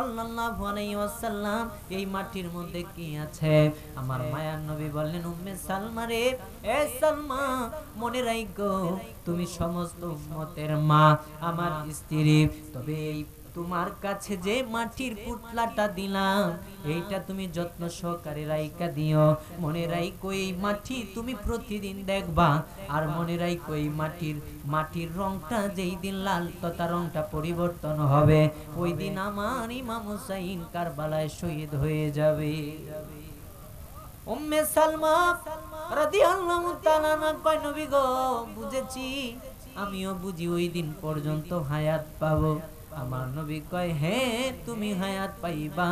সাল্লাল্লাহু আলাইহি ওয়াসাল্লাম এই মাটির মধ্যে কি আছে? আমার মায়ার নবী বললেন, উম্মে সালমা রে, এ সালমা মনে রাখো তুমি সমস্ত উম্মতের মা, আমার স্ত্রী। তবে এই তোমার কাছে যে মাটির পুতলাটা দিলাম, এইটা তুমি যত্ন সহকারে রাইখা দিও। মনে রাখো এই মাটি তুমি প্রতিদিন দেখবা, আর মনে রাখো এই মাটির রংটা যেই দিন লাল তথা রংটা পরিবর্তন হবে, ওই দিন আমার ইমাম হুসাইন কারবালায় শহীদ হয়ে যাবে। উম্মে সালমা রাদিয়াল্লাহু তাআলা কয়, নবী গো, বুঝেছি, আমিও বুঝি ওই দিন পর্যন্ত হায়াত পাবো। আমার নবী কয়, হ্যাঁ তুমি হায়াত পাইবা।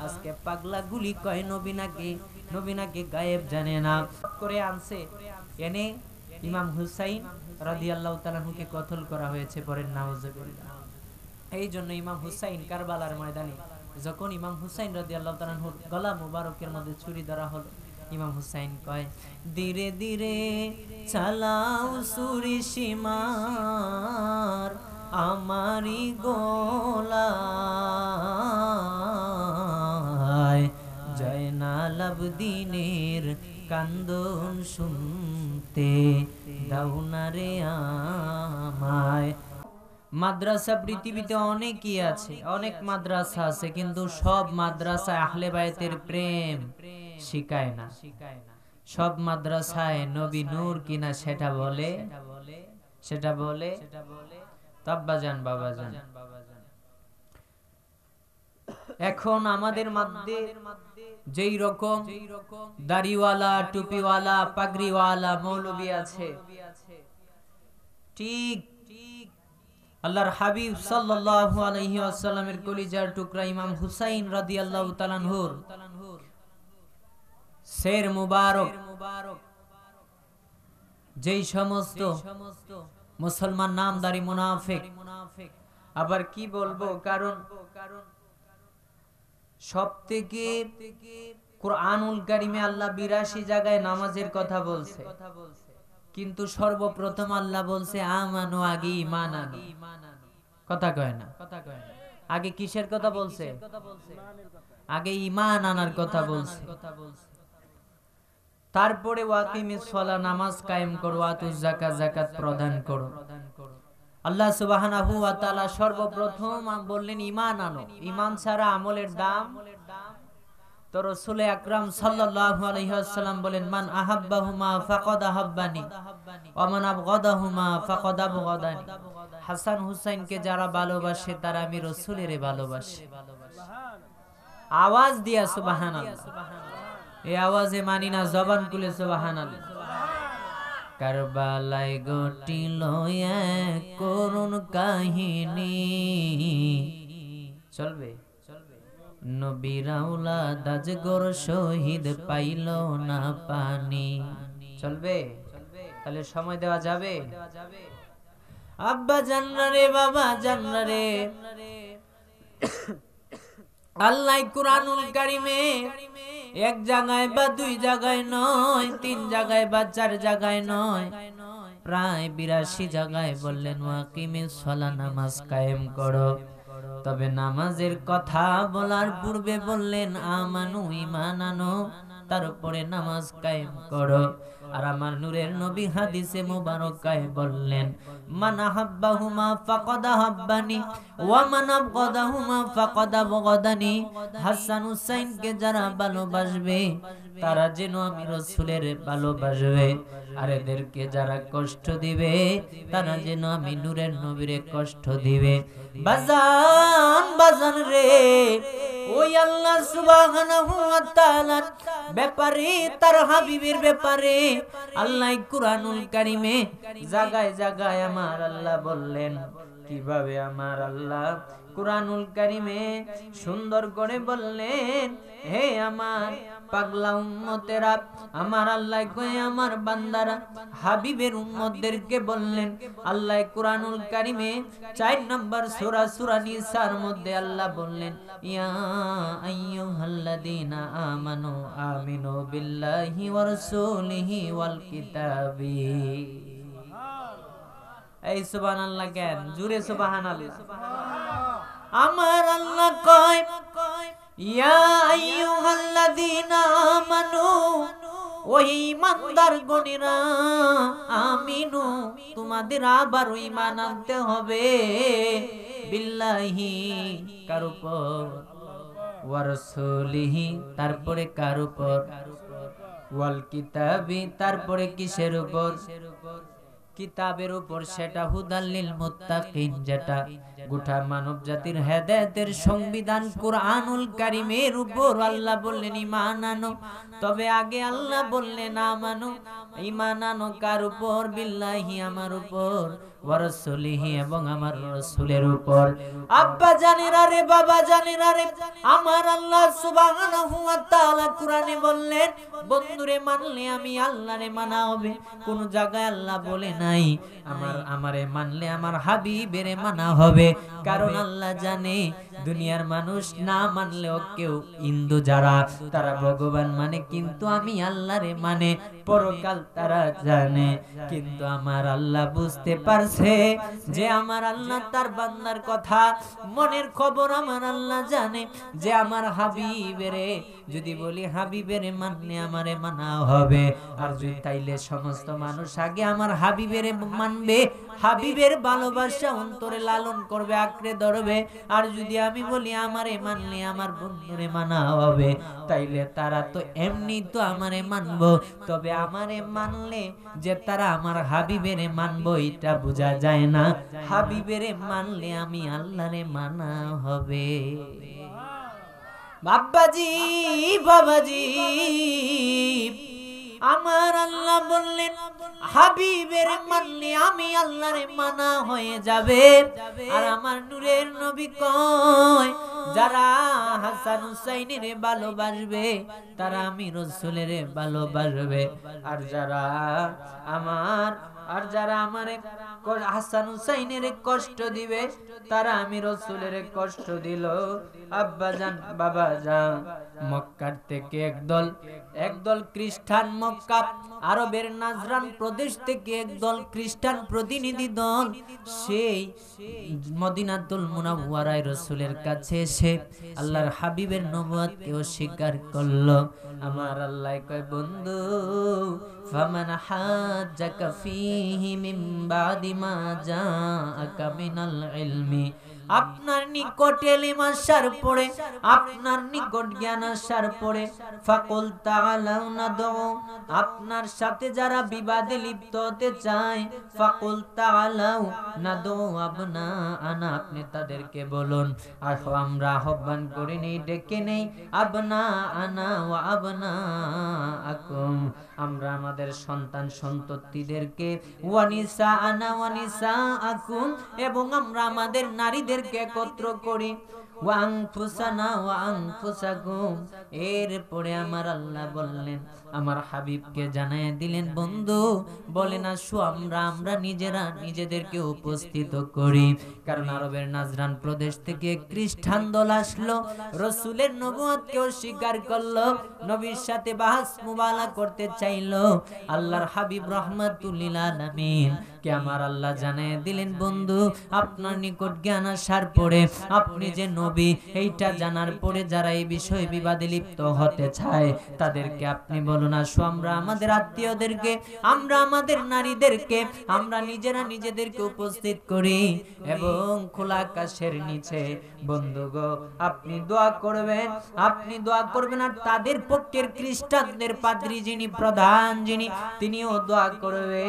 আজকে পাগলা গুলি কয় নবী নাকি গায়েব জানে না করে আনছে এনে ইমাম হুসাইন রাদিয়াল্লাহু তাআলা কে কতল করা হয়েছে, পরে নাউজুবিল্লাহ। এই জন্য ইমাম হুসাইন কারবালার ময়দানে যখন ইমাম হুসাইন রাদিয়াল্লাহু তাআলা গলা মুবারকের মধ্যে ছুরি ধরা হলো, ইমাম হুসাইন কয়, ধীরে ধীরে চালাও ছুরি সীমার আমারি গোলায়, জয়নাল আবদিনের কান্দন শুনতে দাও না রে আমায়। মাদ্রাসা পৃথিবীতে অনেকই আছে, অনেক মাদ্রাসা আছে, কিন্তু সব মাদ্রাসায় আহলে বায়তের প্রেম শিখায় না। সব মাদ্রাসায় নবী নূর কিনা সেটা বলে তাব্বাজান বাবাজান। এখন আমাদের মধ্যে যেই রকম দাড়িওয়ালা, টুপিওয়ালা, পাগড়িওয়ালা মৌলবী আছে, ঠিক আল্লাহর হাবিব সাল্লাল্লাহু আলাইহি ওয়াসাল্লামের কলিজার টুকরা ইমাম হুসাইন রাদিয়াল্লাহু তাআলা আনহুর শের মুবারক যেই সমস্ত মুসলমান নামদারি মুনাফিক, আবার কি বলবো, কারণ সবথেকে কুরআনুল কারীমে আল্লাহ ৮২ জায়গায় নামাজের কথা বলছে, কিন্তু সর্বপ্রথম আল্লাহ বলছে আমানু, আগে ঈমান আনো। কথা কয় না, আগে কিসের কথা বলছে? আগে ঈমান আনার কথা বলছে। তারপরে ওয়াকিমিস সালাহ, নামাজ কায়েম করো, আতুজ যাকাত, যাকাত প্রদান করো। আল্লাহ সুবহানাহু ওয়া তাআলা সর্বপ্রথম বললেন ঈমান আনো। ঈমান ছাড়া আমলের দাম। তো রাসূল আকরাম সাল্লাল্লাহু আলাইহি ওয়াসাল্লাম বলেন, মান আহাব্বাহুমা ফাকাদ আহাব্বানি ওয়া মান আবগাদাহুমা ফাকাদ আবগাদানি। হাসান হুসাইনকে যারা ভালোবাসে তারা আমি রাসূলের ভালোবাসে। আওয়াজ দিয়া সুবহানাল্লাহ। এই আওয়াজে মানি না, জবান খুলে সুবহানাল্লাহ। কারবালায় ঘটিল এক করুণ কাহিনী, চলবে নবীর আওলাদ আজগর শহীদ পাইল না পানি, চলবে? তাহলে সময় দেওয়া যাবে? আব্বা জানরা রে, বাবা জানরা রে, আল্লাহ কুরআনুল কারীমে এক জায়গায় বা দুই জায়গায় নয়, তিন জায়গায় বা চার জায়গায় নয়, প্রায় ৮২ জায়গায় বললেন ওয়াকিমিস সালাহ, নামাজ কায়েম করো। তবে নামাজের কথা বলার পূর্বে বললেন আমানু, ঈমান আনো, তারপরে নামাজ কায়েম করো। আর আমার নূরের নবী হাদিসে মুবারকায় বললেন, মান আহাব্বাহুমা ফাকাদ আহাব্বানি ওয়া মান আবগাদাহুমা ফাকাদ আবগাদানি। হাসান হুসাইনকে যারা ভালোবাসবে তারা যেন আমি রাসূলের ভালোবাসবে, আর এদেরকে যারা কষ্ট দিবে তারা যেন আমি নূরের নবীরে কষ্ট দিবে। বাজান রে, ওই আল্লাহ সুবহানাহু ওয়া তাআলার ব্যাপারে, তার হাবিবের ব্যাপারে আল্লাহ কুরআনুল কারীমে জায়গায় জায়গায় আমার আল্লাহ বললেন। কিভাবে আমার আল্লাহ কুরআনুল কারীমে সুন্দর করে বললেন, হে আমার পাগলা উম্মতেরা, আমার আল্লাহ কয় আমার বান্দারা, হাবিবের উম্মতদেরকে বললেন। আল্লাহ কুরআনুল কারীমে ৪ নম্বর সূরা, সূরা নিসার মধ্যে আল্লাহ বললেন, ইয়া আইয়ুহাল্লাযীনা আমানু আমিনু বিল্লাহি ওয়া রাসূলিহি ওয়াল কিতাবি। এই সুবহানাল্লাহ, কেন জুরে সুবহানাল্লাহ। আমার আল্লাহ কয় ইয়া আইয়ুহাল্লাযীনা আমানু, ওই ঈমানদার গণেরা, আমিনু, তোমাদের আবার ঈমান আনতে হবে, বিল্লাহি, কার উপর, ওয়া রাসূলিহি, তারপরে কার উপর, ওয়াল কিতাবি, তারপরে কিসের উপর, কিতাবের উপর, সেটা হুদাল্লিল মুত্তাকিন, যেটা গোটা মানব জাতির হেদায়েতের সংবিধান কুরআনুল কারীমের উপর আল্লাহ বললেন ঈমান আনো। তবে আগে আল্লাহ বললেন আমানু, ঈমান আনো কার উপর, বিল্লাহি, আমার উপর, ওয়া রাসূলিহি, এবং আমার রাসূলের উপর। আব্বা জানেরা রে, বাবা জানেরা রে, আমার আল্লাহ সুবহানাহু ওয়া তাআলা কুরআনে বললেন বন্ধুরে মানলে আমি আল্লাহরে মানা হবে। কোন জায়গায় আল্লাহ বলে নাই আমারে মানলে আমার হাবিবেরে মানা হবে। কারণ আল্লাহ জানে দুনিয়ার মানুষ না মানলেও কেউ হিন্দু যারা তারা ভগবান মানে, কিন্তু আমি আল্লাহরে মানে, পরকাল তারা জানে। কিন্তু আমার আল্লাহ বুঝতে পারছে যে আমার আল্লাহ তার বান্দার কথা মনের খবর আমার আল্লাহ জানে, যে আমার হাবিবেরে যদি বলি হাবিবেরে মানলে আমারে মানা হবে। আর যদি তাইলে সমস্ত মানুষ আগে আমার হাবিবেরে মানবে, হাবিবের ভালোবাসা অন্তরে লালন করবে, আঁকড়ে ধরবে। আর যদি আমি বলি আমারে মানলে আমার বন্ধুরে মানা হবে, তাইলে তারা তো এমনি তো আমারে মানবো, তবে আমারে মানলে যে তারা আমার হাবিবেরে মানবো এটা বোঝা যায় না। হাবিবেরে মানলে আমি আল্লাহরে মানা হবে। বাবাজি, বাবাজি, আমার আল্লাহ বললেন হাবিবের মানলে আমি আল্লাহরে মানা হয়ে যাবে। আর আমার নূরের নবী কয় যারা হাসান হুসাইনের ভালোবাসবে তারা আমি রাসূলের ভালোবাসবে। আর যারা আমারে হাসান হুসাইনের কষ্ট দিবে তারা আমি রাসূলের কষ্ট দিল। আব্বা জান, বাবা জান, মক্কার থেকে একদল খ্রিস্টান, মক্কা আরবের নাজরান প্রদেশ থেকে একদল খ্রিস্টান প্রতিনিধি দল সেই মদিনাতুল মুনাওয়ারায় রাসূলের কাছে এসে আল্লাহর হাবিবের নবুয়তকে অস্বীকার করলো। আমার আল্লাহ কয় বন্ধু, ফামান হাজ্জাকা ফীহি মিন বাদি মা জাআকা মিনাল ইলমি, আপনার নিকট ইলম আসার পরে, আপনার নিকট জ্ঞান আসার পরে, ফাকুল তাআলাউ নাদউ, আপনার সাথে যারা বিবাদে লিপ্ত হতে চায়, ফাকুল তাআলাউ নাদউ আবনা আনা, আপনি তাদেরকে বলুন আমরা আহ্বান করে নেই, ডেকে নেই, আবনা আনা ওয়া আবনা আকুম, আমরা আমাদের সন্তান সন্ততিদেরকে, ওয়ানিসা আনা ওয়ানিসা আকুম, এবং আমরা আমাদের নারীদেরকে একত্র করি, ওয়াংফুসানা ওয়াংফুসাকুম। এরপরে আমার আল্লাহ বললেন, আমার হাবিবকে জানায় দিলেন বন্ধু বলেন আসো আমরা নিজেরা নিজেদেরকে উপস্থিত করি। কারণ আরবের নাজরান প্রদেশ থেকে খ্রিস্টান দল আসলো, রাসূলের নবুয়তকে অস্বীকার করলো, নবীর সাথে বাহাস মুবালা করতে চাইলো। আল্লাহর হাবিব রাহমাতুল লিল আলামিন কে আমার আল্লাহ জানায় দিলেন বন্ধু আপনার নিকট জ্ঞান আসার পরে, আপনি যে নবী এইটা জানার পরে যারা এই বিষয়ে বিবাদে লিপ্ত হতে চায় তাদেরকে আপনি বলুন আসো আমরা আমাদের আত্মীয়দেরকে, আমরা আমাদের নারীদেরকে, আমরা নিজেরা নিজেদেরকে উপস্থিত করি এবং খোলা আকাশের নিচে বন্ধুগো আপনি দোয়া করবেন, আপনি দোয়া করবেন। আর তাদের পক্ষের খ্রিস্টানদের পাদ্রী যিনি প্রধান যিনি তিনিও দোয়া করবে।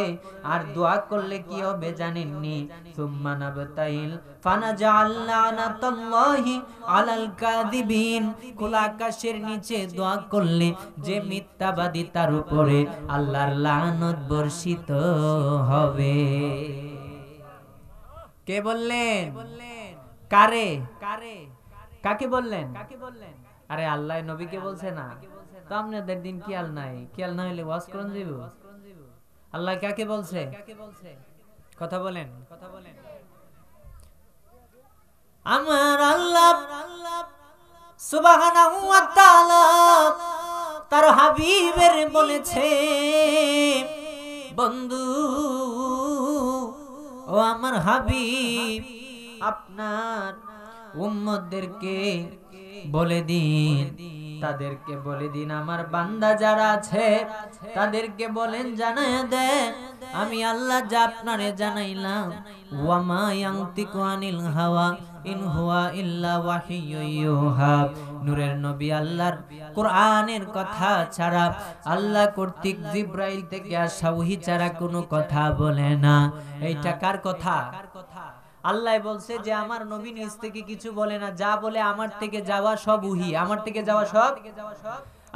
আর দোয়া করলে কি হবে জানেননি? সুম্মা নাবতাইল ফানাজাল লানাতাল্লাহি আলাল কাযিবিন, খোলা আকাশের নিচে দোয়া করলে যে মিথ্যাবাদী তার উপরে আল্লাহর লানত বর্ষিত হবে। কে বললেন? কারে? কাকে বললেন? আরে আল্লাহ নবীকে বলছে না তো আপনাদের দিন খেয়াল নাই, খেয়াল না হইলে ওয়াজ করুন যাইব। আল্লাহ কাকে বলছে? কথা বলেন। আমার আল্লাহ সুবহানাহু ওয়া তাআলা তার হাবিবের বলেছে বন্ধু ও আমার হাবিব উম্মতদেরকে বলে দিন, তাদেরকে বলে দিন আমার বান্দা যারা আছে তাদেরকে বলেন জানায়া দেন আমি আল্লাহ যা আপনারে জানাইলাম, ওয়ামা ইয়ানতিকু আনিল হাওয়া ইন হুয়া ইল্লা ওয়াহিয়্যুন ইউহা। নূরের নবী আল্লাহর কোরআনের কথা ছাড়া, আল্লাহ কর্তৃক জিবরাইল থেকে আসা ওহী ছাড়া কোনো কথা বলে না। এইটা কার কথা? আল্লাহ বলছে যে আমার নবী নিজ থেকে কিছু বলে না, যা বলে আমার থেকে যাওয়া সব ওহী, আমার থেকে যাওয়া সব।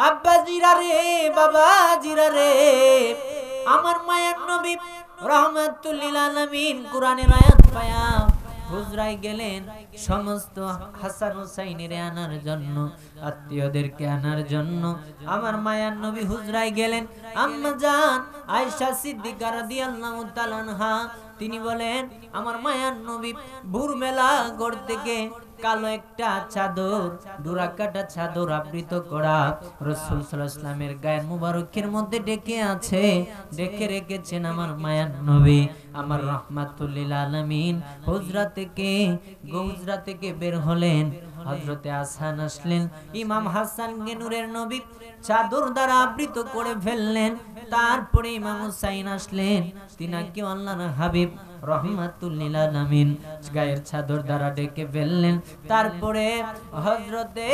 আব্বা জিরা রে, বাবা জিরা রে, আমার মায়ের নবী রাহমাতুল লিল আলামিন কোরআনের আয়াত পায়া হুজরায় গেলেন সমস্ত হাসান হুসাইনের আনার জন্য, আত্মীয়দেরকে আনার জন্য। আমার মায়ার নবী হুজরায় গেলেন। আম্মা জান আয়েশা সিদ্দিকা রাদিয়াল্লাহু তাআলা আনহা তিনি বলেন আমার মায়ার নবী ভোরবেলা ঘর থেকে কালো একটা চাদর, ডোরাকাটা চাদর আবৃত করা রাসূল সাল্লাল্লাহু আলাইহি ওয়াসাল্লামের গায়ের মুবারকের মধ্যে ডেকে আছে, ডেকে রেখেছেন আমার মায়ার নবী। আমার রাহমাতুল লিল আলামিন হুজরা থেকে বের হলেন। হযরতে হাসান আসলেন, ইমাম হাসানকে নূরের নবী চাদর দ্বারা আবৃত করে ফেললেন। তারপরে ইমাম হুসাইন আসলেন, তিনাকে আল্লাহর হাবিব রাহমাতুল লিল আলামিন গায়ের চাদর দ্বারা ডেকে ফেললেন। তারপরে হযরতে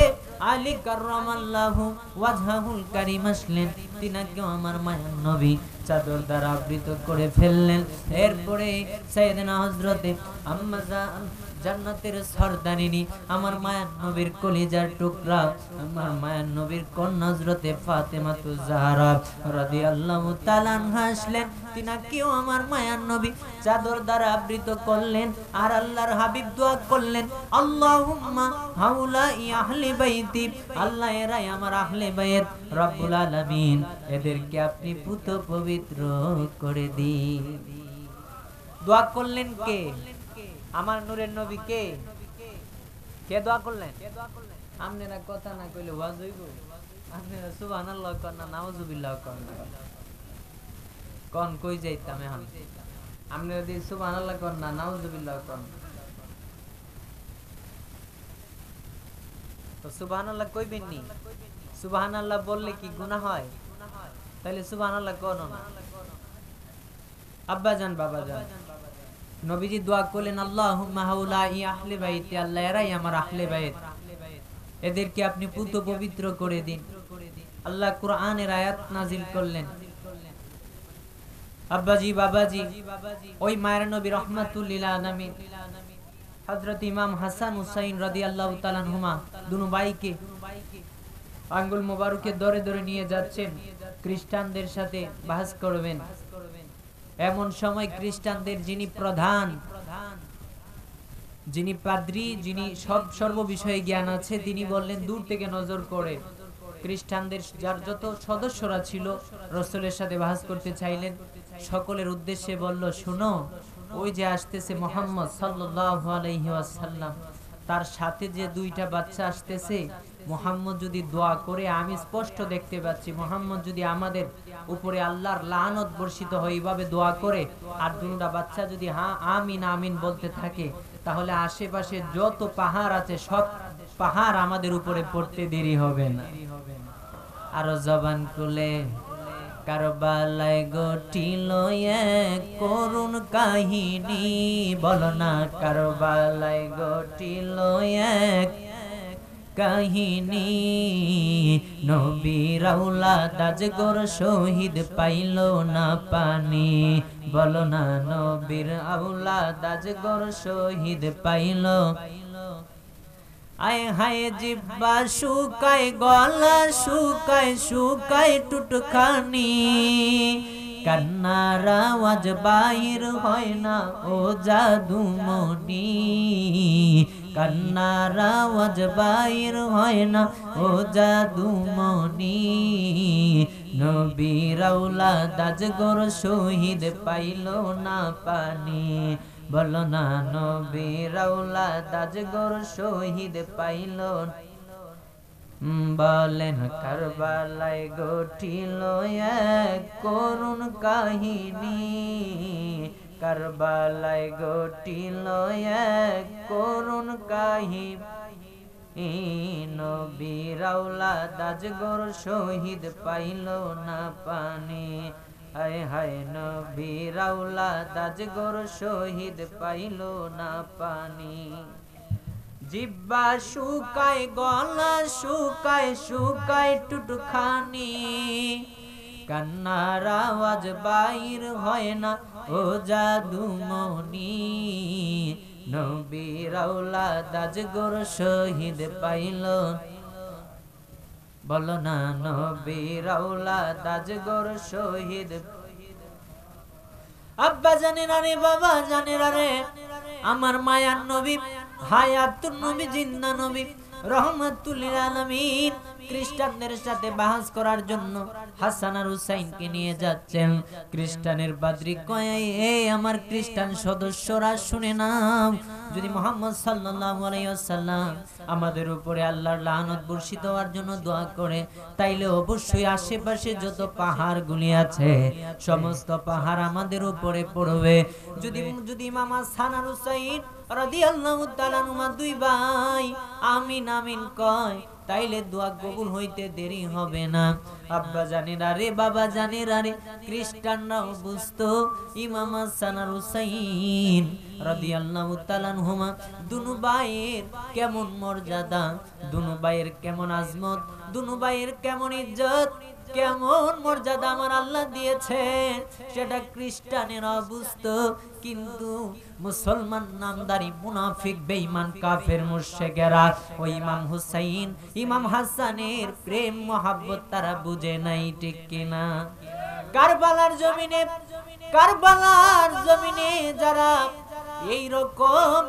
আলী কাররামাল্লাহু ওয়াজহাহুল কারীম আসলেন, তিনাকে আমার মায়ার নবী চাদর দ্বারা আবৃত করে ফেললেন। এরপরে সাইয়েদনা হযরতে আম্মা জান জান্নাতের সরদারিনী আমার মায়ার নবীর কলিজার টুকরা, আমার মায়ার নবীর কন্যা হযরতে ফাতেমাতুজ জাহরা রাদিয়াল্লাহু তাআলা আনহা আসলেন, তিনাকেও আমার মায়ার নবী চাদর দ্বারা আবৃত করলেন। আর আল্লাহর হাবিব দোয়া করলেন, আল্লাহুম্মা হাউলাই আহলে বাইতি, আল্লাহ এরাই আমার আহলে বাইত, রব্বুল আলামিন এদেরকে আপনি পুত পবিত্র করে দিন। দোয়া করলেন কে? আমার নূরের নবী কে? কে দোয়া করলেন? আপনারা কথা না কইলে ওয়াজ হইব? আপনারা সুবহানাল্লাহ কর না, নাউজুবিল্লাহ কর না, কোন কই যাইতাম এখন? আপনারা যদি সুবহানাল্লাহ কর না, নাউজুবিল্লাহ কর না, তো সুবহানাল্লাহ কইবেন নি? সুবহানাল্লাহ বললে কি গুনাহ হয়? তাহলে সুবহানাল্লাহ কোন না। আব্বা জান, বাবা জান, নবীজি দোয়া করলেন, আল্লাহুম্মা হাউলাই আহলে বাইতি, আল্লাহ এরাই আমার আহলে বাইত, এদেরকে আপনি পুত পবিত্র করে দিন। আল্লাহ কোরআনের আয়াত নাজিল করলেন। আব্বাজি, বাবাজি, ওই মায়ের নবী রাহমাতুল লিল আলামিন হযরত ইমাম হাসান হুসাইন রাদিয়াল্লাহু তাআলা আনহুমা দুনো ভাইকে আঙ্গুল মোবারকে ধরে ধরে নিয়ে যাচ্ছেন, খ্রিস্টানদের সাথে বাহস করবেন। এমন সময় খ্রিস্টানদের যিনি প্রধান, যিনি পাদ্রী, যিনি সর্ব বিষয়ে জ্ঞান আছে, তিনি বললেন দূর থেকে নজর করে খ্রিস্টানদের যার যত সদস্যরা ছিল রাসূলের সাথে বাহস করতে চাইলেন, সকলের উদ্দেশ্যে বলল, শুনো, ওই যে আসতেছে মুহাম্মদ সাল্লাল্লাহু আলাইহি ওয়াসাল্লাম, তার সাথে যে দুইটা বাচ্চা আসতেছে, মুহাম্মদ যদি দোয়া করে, আমি স্পষ্ট দেখতে পাচ্ছি, মুহাম্মদ যদি আমাদের উপরে আল্লাহর লানত বর্ষিত হয় এইভাবে দোয়া করে, আর দুটা বাচ্চা যদি হ্যাঁ আমিন আমিন বলতে থাকে, তাহলে আশেপাশে যত পাহাড় আছে সব পাহাড় আমাদের উপরে পড়তে দেরি হবে না। আরো জবান খুলে, কারবালায় ঘটিল এক করুণ কাহিনী, বলো না, কারবালায় ঘটিল এক কাহিনী, নবীর আওলাদ আজগর শহীদ পাইল না পানি, বলো না, নবীর আওলাদ আজগর শহীদ পাইল। আয় হায় জিব্বা শুকায়, গলা শুকায়, শুকায় টুটখানি, কান্নার আওয়াজ বাইর হয় না ও জাদুমণি, কান্নার আওয়াজ বাইর হয় না ও জাদুমণি, নবীর আওলাদ আজগর শহীদ পাইল না পানি, বলো না, নবীর আওলাদ আজগর শহীদ পাইল। বলেন কারবালায় ঘটিল এক করুণ কাহিনী, কারবালায় ঘটিল এক করুণ কাহিনী, নবীর আওলাদ আজগর শহীদ পাইল না পানি। হায় হায় নবীর আওলাদ আজগর শহীদ পাইল না পানি। জিহ্বা শুকায় গলা শুকায় শুকায় টুটুখানি, কান্নার আওয়াজ বাইর হয় না ও জাদুমণি, নবীর আওলাদ আজগর শহীদ পাইল। বলো না নবীর আওলাদ আজগর শহীদ। আব্বা জানেন আরে বাবা জানেন আরে, আমার মায়ার নবী হায়াতুন নবী জিন্দা নবী রহমাতুল লিল আলামিন খ্রিস্টানদের সাথে বাহাস করার জন্য হাসান আর হুসাইনকে নিয়ে যাচ্ছেন। খ্রিস্টানের পাদ্রী কয়, এই আমার খ্রিস্টান সদস্যরা শুনে নাও, যদি মুহাম্মদ সাল্লাল্লাহু আলাইহি ওয়াসাল্লাম আমাদের উপরে আল্লাহর লানত বর্ষিত হওয়ার জন্য দোয়া করে, তাইলে অবশ্যই আশেপাশে যত পাহাড়গুলি আছে সমস্ত পাহাড় আমাদের উপরে পড়বে। যদি ইমাম হাসান আর হুসাইন রাদিয়াল্লাহু তাআলা আনহুমা দুই ভাই আমিন আমিন কয়, তাইলে দোয়া কবুল হইতে দেরি হবে না। আব্বা জানেরা রে বাবা জানেরা রে, খ্রিস্টানরাও বুঝতো ইমাম হাসান আর হুসাইন রাদিয়াল্লাহু তাআলা আনহুমা দুনু ভাইয়ের কেমন মর্যাদা, দুনু ভাইয়ের কেমন আজমত, দুনু ভাইয়ের কেমন ইজ্জত, কেমন মর্যাদা আমার আল্লাহ দিয়েছেন, সেটা খ্রিস্টানেরা বুঝতো। কিন্তু মুসলমান নামদারি মুনাফিক বেঈমান কাফের মুশরিকেরা ওই ইমাম হুসাইন ইমাম হাসানের প্রেম মহব্বত তারা বুঝে নাই, ঠিক কিনা? কারবালার জমিনে যারা এই রকম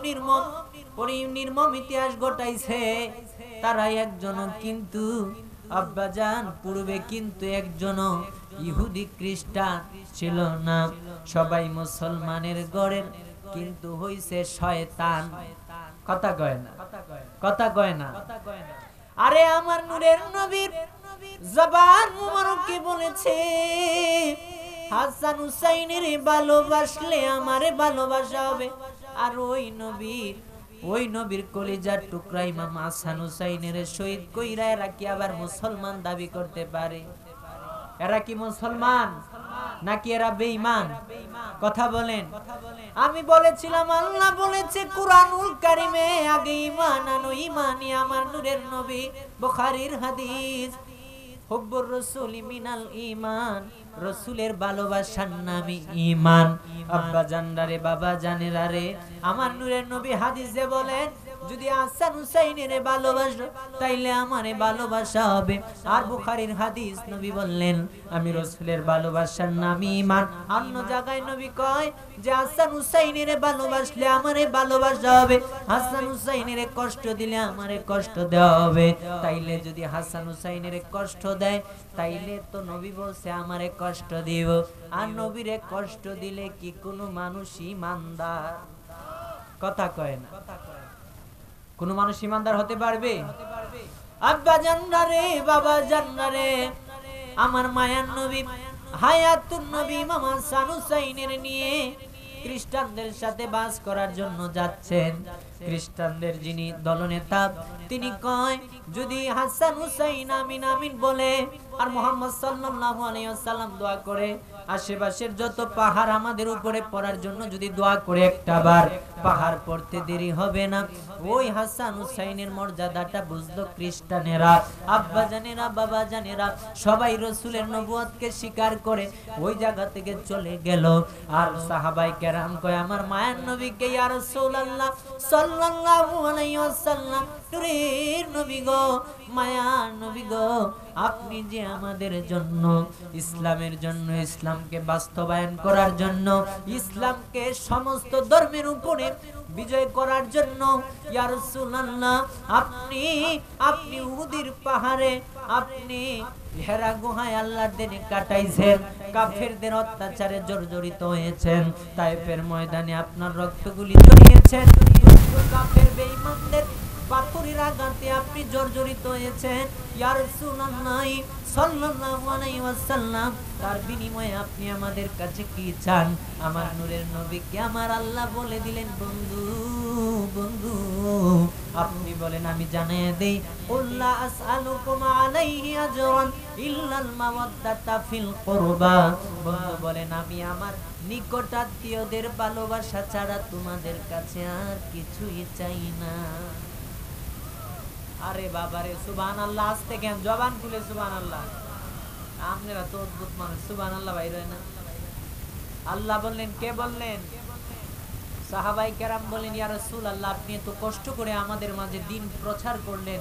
নির্মম ইতিহাস ঘটাইছে, তারা একজনও কিন্তু আব্বাজান পূর্বে কিন্তু একজনও ইহুদি খ্রিস্টান ছিল না, সবাই মুসলমানের গড়ের কিন্তু হইছে শয়তান। কথা কয় না, কথা কয় না। আরে আমার নূরের নবীর জবান মুবারকে বলেছে, হাসান হুসাইনের ভালোবাসলে আমারে ভালোবাসা হবে। আর ওই নবীর কলিজার টুকরা ইমাম হাসান হুসাইনের শহীদ কইরা এরা কি আবার মুসলমান দাবি করতে পারে? এরা কি মুসলমান নাকি এরা বেঈমান? কথা বলেন। আমি বলেছিলাম আল্লাহ বলেছে কুরআনুল কারীমে, আগে ঈমান আনো, ঈমানই আমার নূরের নবী। বুখারীর হাদিস, হুব্বুর রাসূল মিনাল ঈমান, রাসূলের ভালোবাসার নামই ঈমান। আব্বা জানরা রে বাবা জানেরা রে, আমার নূরের নবী হাদিসে বলেন, যদি হাসান হুসাইনের ভালোবাসো তাইলে আমারে ভালোবাসা হবে। আর বুখারীর হাদিস, নবী বললেন আমি রাসূলের ভালোবাসার নামই ঈমান। অন্য জায়গায় নবী কয় যে হাসান হুসাইনের ভালোবাসলে আমারে ভালোবাসা হবে, হাসান হুসাইনের কষ্ট দিলে আমারে কষ্ট দেওয়া হবে। তাইলে যদি হাসান হুসাইনের কষ্ট দেয়, তাইলে তো নবী বলছে আমারে কষ্ট দিব। আর নবীরে কষ্ট দিলে কি কোনো মানুষ ঈমানদার? কথা কয় না। কোন মানুষ ঈমানদার হতে পারবে? আব্বা জানরা রে বাবা জানরা রে, আমার মায়ার নবী হায়াতুন নবী ইমাম হাসান হুসাইনের নিয়ে খ্রিস্টানদের সাথে বাস করার জন্য যাচ্ছেন। খ্রিস্টানদের যিনি দলনেতা, তিনি কয় যদি হাসান হুসাইন আমিন আমিন বলে আর মুহাম্মদ সাল্লাল্লাহু আলাইহি ওয়াসাল্লাম দোয়া করে, আশেপাশের যত পাহাড় আমাদের উপরে পড়ার জন্য যদি দোয়া করে, একটাবার পাহাড় পড়তে দেরি হবে না। ওই হাসান হুসাইনের মর্যাদাটা বুঝলো খ্রিস্টানেরা। আব্বা জানেরা বাবা জানেরা, সবাই রাসূলের নবুয়তকে স্বীকার করে ওই জায়গা থেকে চলে গেল। আর সাহাবায়ে কেরাম কয় আমার মায়ের নবীকে, ইয়া রাসূলুল্লাহ সাল্লাল্লাহু আলাইহি ওয়াসাল্লাম, নূরের নবী গো, মায়ার নবী গো, আপনি যে আমাদের জন্য ইসলামের জন্য, ইসলামকে বাস্তবায়ন করার জন্য, ইসলামকে সমস্ত ধর্মের উপরে বিজয় করার জন্য, ইয়া রাসূলুল্লাহ আপনি উহুদের পাহাড়ে, আপনি হেরা গুহায় আল্লাহর দিনে কাটাইছেন, কাফেরদের অত্যাচারে জর্জরিত হয়েছেন, তায়েফের ময়দানে আপনার রক্তগুলি ঝরিয়েছেন, কাফের বেঈমানদের পাথরের আঘাতে আপনি জর্জরিত হয়েছেন ইয়া রাসূলুল্লাহ সাল্লাল্লাহু আলাইহি ওয়াসাল্লাম, তার বিনিময়ে আপনি আমাদের কাছে কি চান? আমার নূরের নবীকে আমার আল্লাহ বলে দিলেন, বন্ধু বন্ধু আপনি বলেন আমি জানিয়ে দেই, কুল্লা আসআলুকুম আলাইহি আজরান ইল্লাল মাওয়াদ্দাতা ফিল কুরবা। বন্ধু বলেন আমি আমার নিকটাত্মীয়দের ভালোবাসা ছাড়া তোমাদের কাছে আর কিছুই চাই না। আরে বাবারে সুবহানাল্লাহ, আস্তে কেন, জবান খুলে সুবহানাল্লাহ। আপনারা তো অদ্ভুত মানুষ, সুবহানাল্লাহ বাইরে হয় না। আল্লাহ বললেন, কে বললেন? সাহাবায়ে কেরাম বলেন, ইয়া রাসূলুল্লাহ আপনি এত কষ্ট করে আমাদের মাঝে দ্বীন প্রচার করলেন,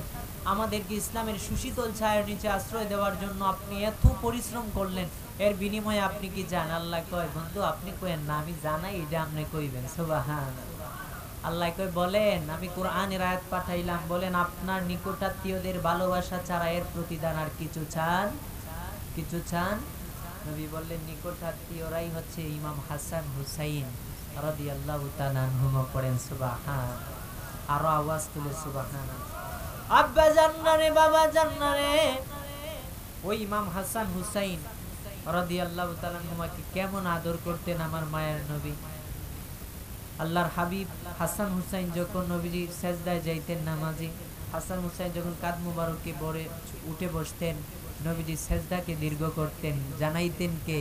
আমাদেরকে ইসলামের সুশীতল ছায়ার নিচে আশ্রয় দেওয়ার জন্য আপনি এত পরিশ্রম করলেন, এর বিনিময়ে আপনি কি জান? আল্লাহ কয়, বন্ধু আপনি কইেন না, আমি জানাই এটা আপনি কইবেন। সুবহানাল্লাহ। আল্লাহ কয়, বলেন আমি কোরআনের আয়াত পাঠাইলাম, বলেন আপনার নিকটাত্মীয়দের ভালোবাসা ছাড়া এর প্রতিদান আর কিছু চান? কিছু চান? নবী বললেন নিকটাত্মীয়রাই হচ্ছে ইমাম হাসান হুসাইন রাদিয়াল্লাহু তাআলা আনহুমা। পড়েন সুবহান, আরো আওয়াজ তুলে সুবহান। আব্বা জান্নারে, বাবা জান্নারে, ওই ইমাম হাসান হুসাইন রাদিয়াল্লাহু তাআলা আনহুমাকে কেমন আদর করতেন আমার মায়ের নবী। আল্লাহর হাবিব হাসান হুসাইন যখন নবীজি সেজদায় যাইতেন নামাজি, হাসান হুসাইন যখন কাঁধ মুবারকে বড়ে উঠে বসতেন, নবীজি সেজদাকে দীর্ঘ করতেন। জানাইতেন কে?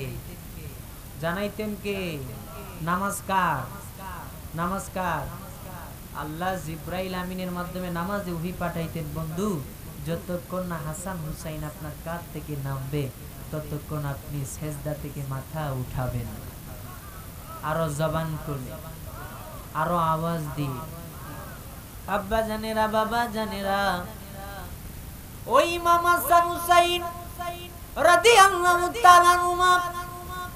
জানাইতেন কে? নামাজ কার? নামাজ কার? আল্লাহ জিব্রাইল আমিনের মাধ্যমে নামাজে ওহী পাঠাইতেন, বন্ধু যতক্ষণ না হাসান হুসাইন আপনার কাঁধ থেকে নামবে ততক্ষণ আপনি সেজদা থেকে মাথা উঠাবেন। আরো জবান খুলে, আরো আওয়াজ দিয়ে, আব্বা জানেরা, বাবা জানেরা, ওই ইমাম হাসান হুসাইন রাদিয়াল্লাহু তাআলা আনহুমা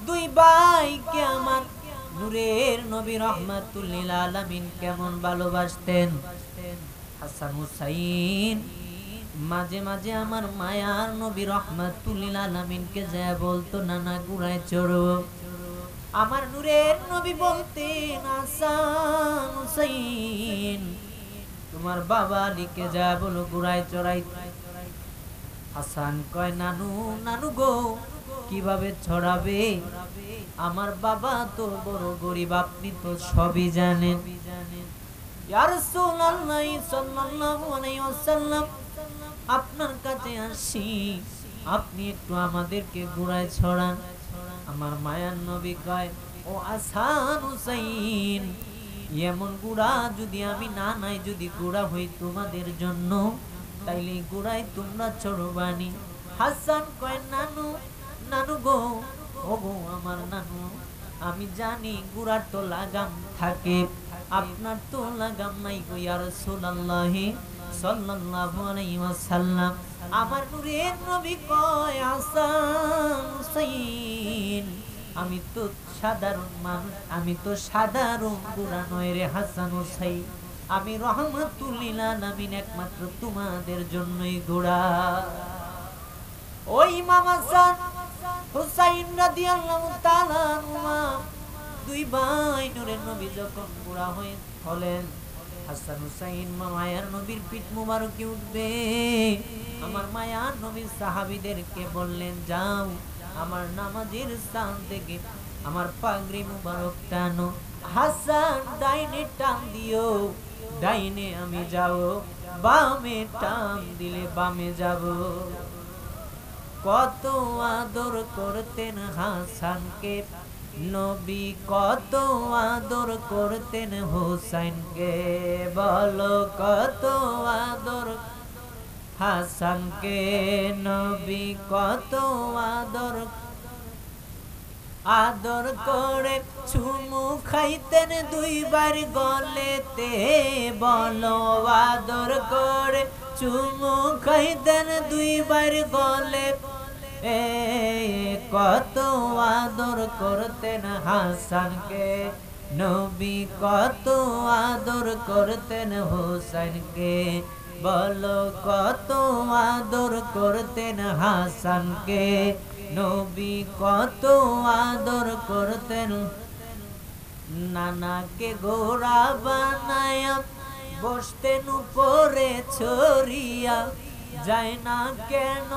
দুই ভাইকে আমার নূরের নবী রাহমাতুল লিল আলামিন কেমন ভালোবাসতেন। হাসান হুসাইন মাঝে মাঝে আমার মায়ার নবী রাহমাতুল লিল আলামিনকে যা বলতো, নানা ঘোড়ায় চড়ো। আমার নূরের নবী বলতেন, হাসান হুসাইন তোমার বাবা আলীকে যা বলো ঘোড়ায় চড়াই। হাসান কয়, নানু নানু গো কিভাবে ছড়াবে? আমার বাবা তো বড় গরিব, আপনি তো সবই জানেন। ইয়া রাসূলুল্লাহ সাল্লাল্লাহু আলাইহি ওয়াসাল্লাম আপনার কাছে আসি, আপনি একটু আমাদেরকে ঘোড়ায় ছড়ান। আমার মায়ার নবী কয়, ও হাসান হুসাইন এমন ঘোড়া যদি আমি না নাই, যদি ঘোড়া হই তোমাদের জন্য, তাইলে ঘোড়ায় তোমরা চড়বানি। হাসান কয়, নানু নানু গো, ও গো আমার নানু, আমি জানি ঘোড়ার তো লাগাম থাকে, আপনার তো লাগাম নাই গো ইয়া রাসূলুল্লাহ সাল্লাল্লাহু আলাইহি ওয়াসাল্লাম। আমার নূরের নবী কয়, হাসান হুসাইন আমি তো সাধারণ মানুষ, আমি তো সাধারণ ঘোড়া নয় রে হাসান হুসাইন, আমি রহমাতুল লিল আলামিন, একমাত্র তোমাদের জন্যই ঘোড়া। ওই ইমাম হাসান হুসাইন রাদিয়াল্লাহু তাআলা আনহুমা দুই ভাই নূরের নবী যখন বুড়া হলেন, হাসান হুসাইন মায়ার নবীর পিঠ মুবারকে উঠবে। আমার মায়ার নবীর সাহাবীদেরকে বললেন, যাও আমার নামাজের স্থান থেকে আমার পাগড়ি মুবারক টানো। হাসান ডাইনে টান দিও, ডাইনে আমি যাব, বামে টান দিলে বামে যাব। কত আদর করতেন হাসানকে নবী, কত আদর করতেন হুসাইনকে, বলো কত আদর হাসানকে নবী, কত আদর আদর করে চুমু খাইতেন দুইবার গলেতে, বলো আদর করে চুমু খাইতেন দুইবার গলে, কত আদর করতেন হাসানকে নবী, কত আদর করতেন হুসাইনকে, বলো কত আদর করতেন হাসানকে নবী, কত আদর করতেন। নানাকে ঘোড়া বানায়া বসতেন উপরে ছড়িয়া, যায় না কেন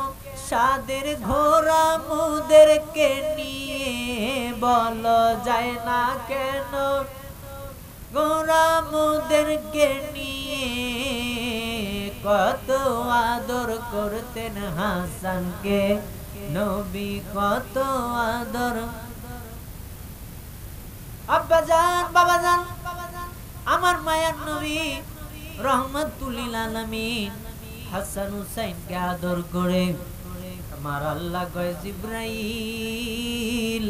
সাদের ঘোড়া মুদেরকে নিয়ে, বলো যায় না কেন ঘোড়া মুদেরকে নিয়ে। কত আদর করতেন হাসানকে নবী, কত আদর। আব্বাজান বাবাজান, আমার মায়ার নবী রহমাতুল লিল আলামিন হাসান হুসাইনকে আদর করে। আমার আল্লাহ কয় জিবরাইল,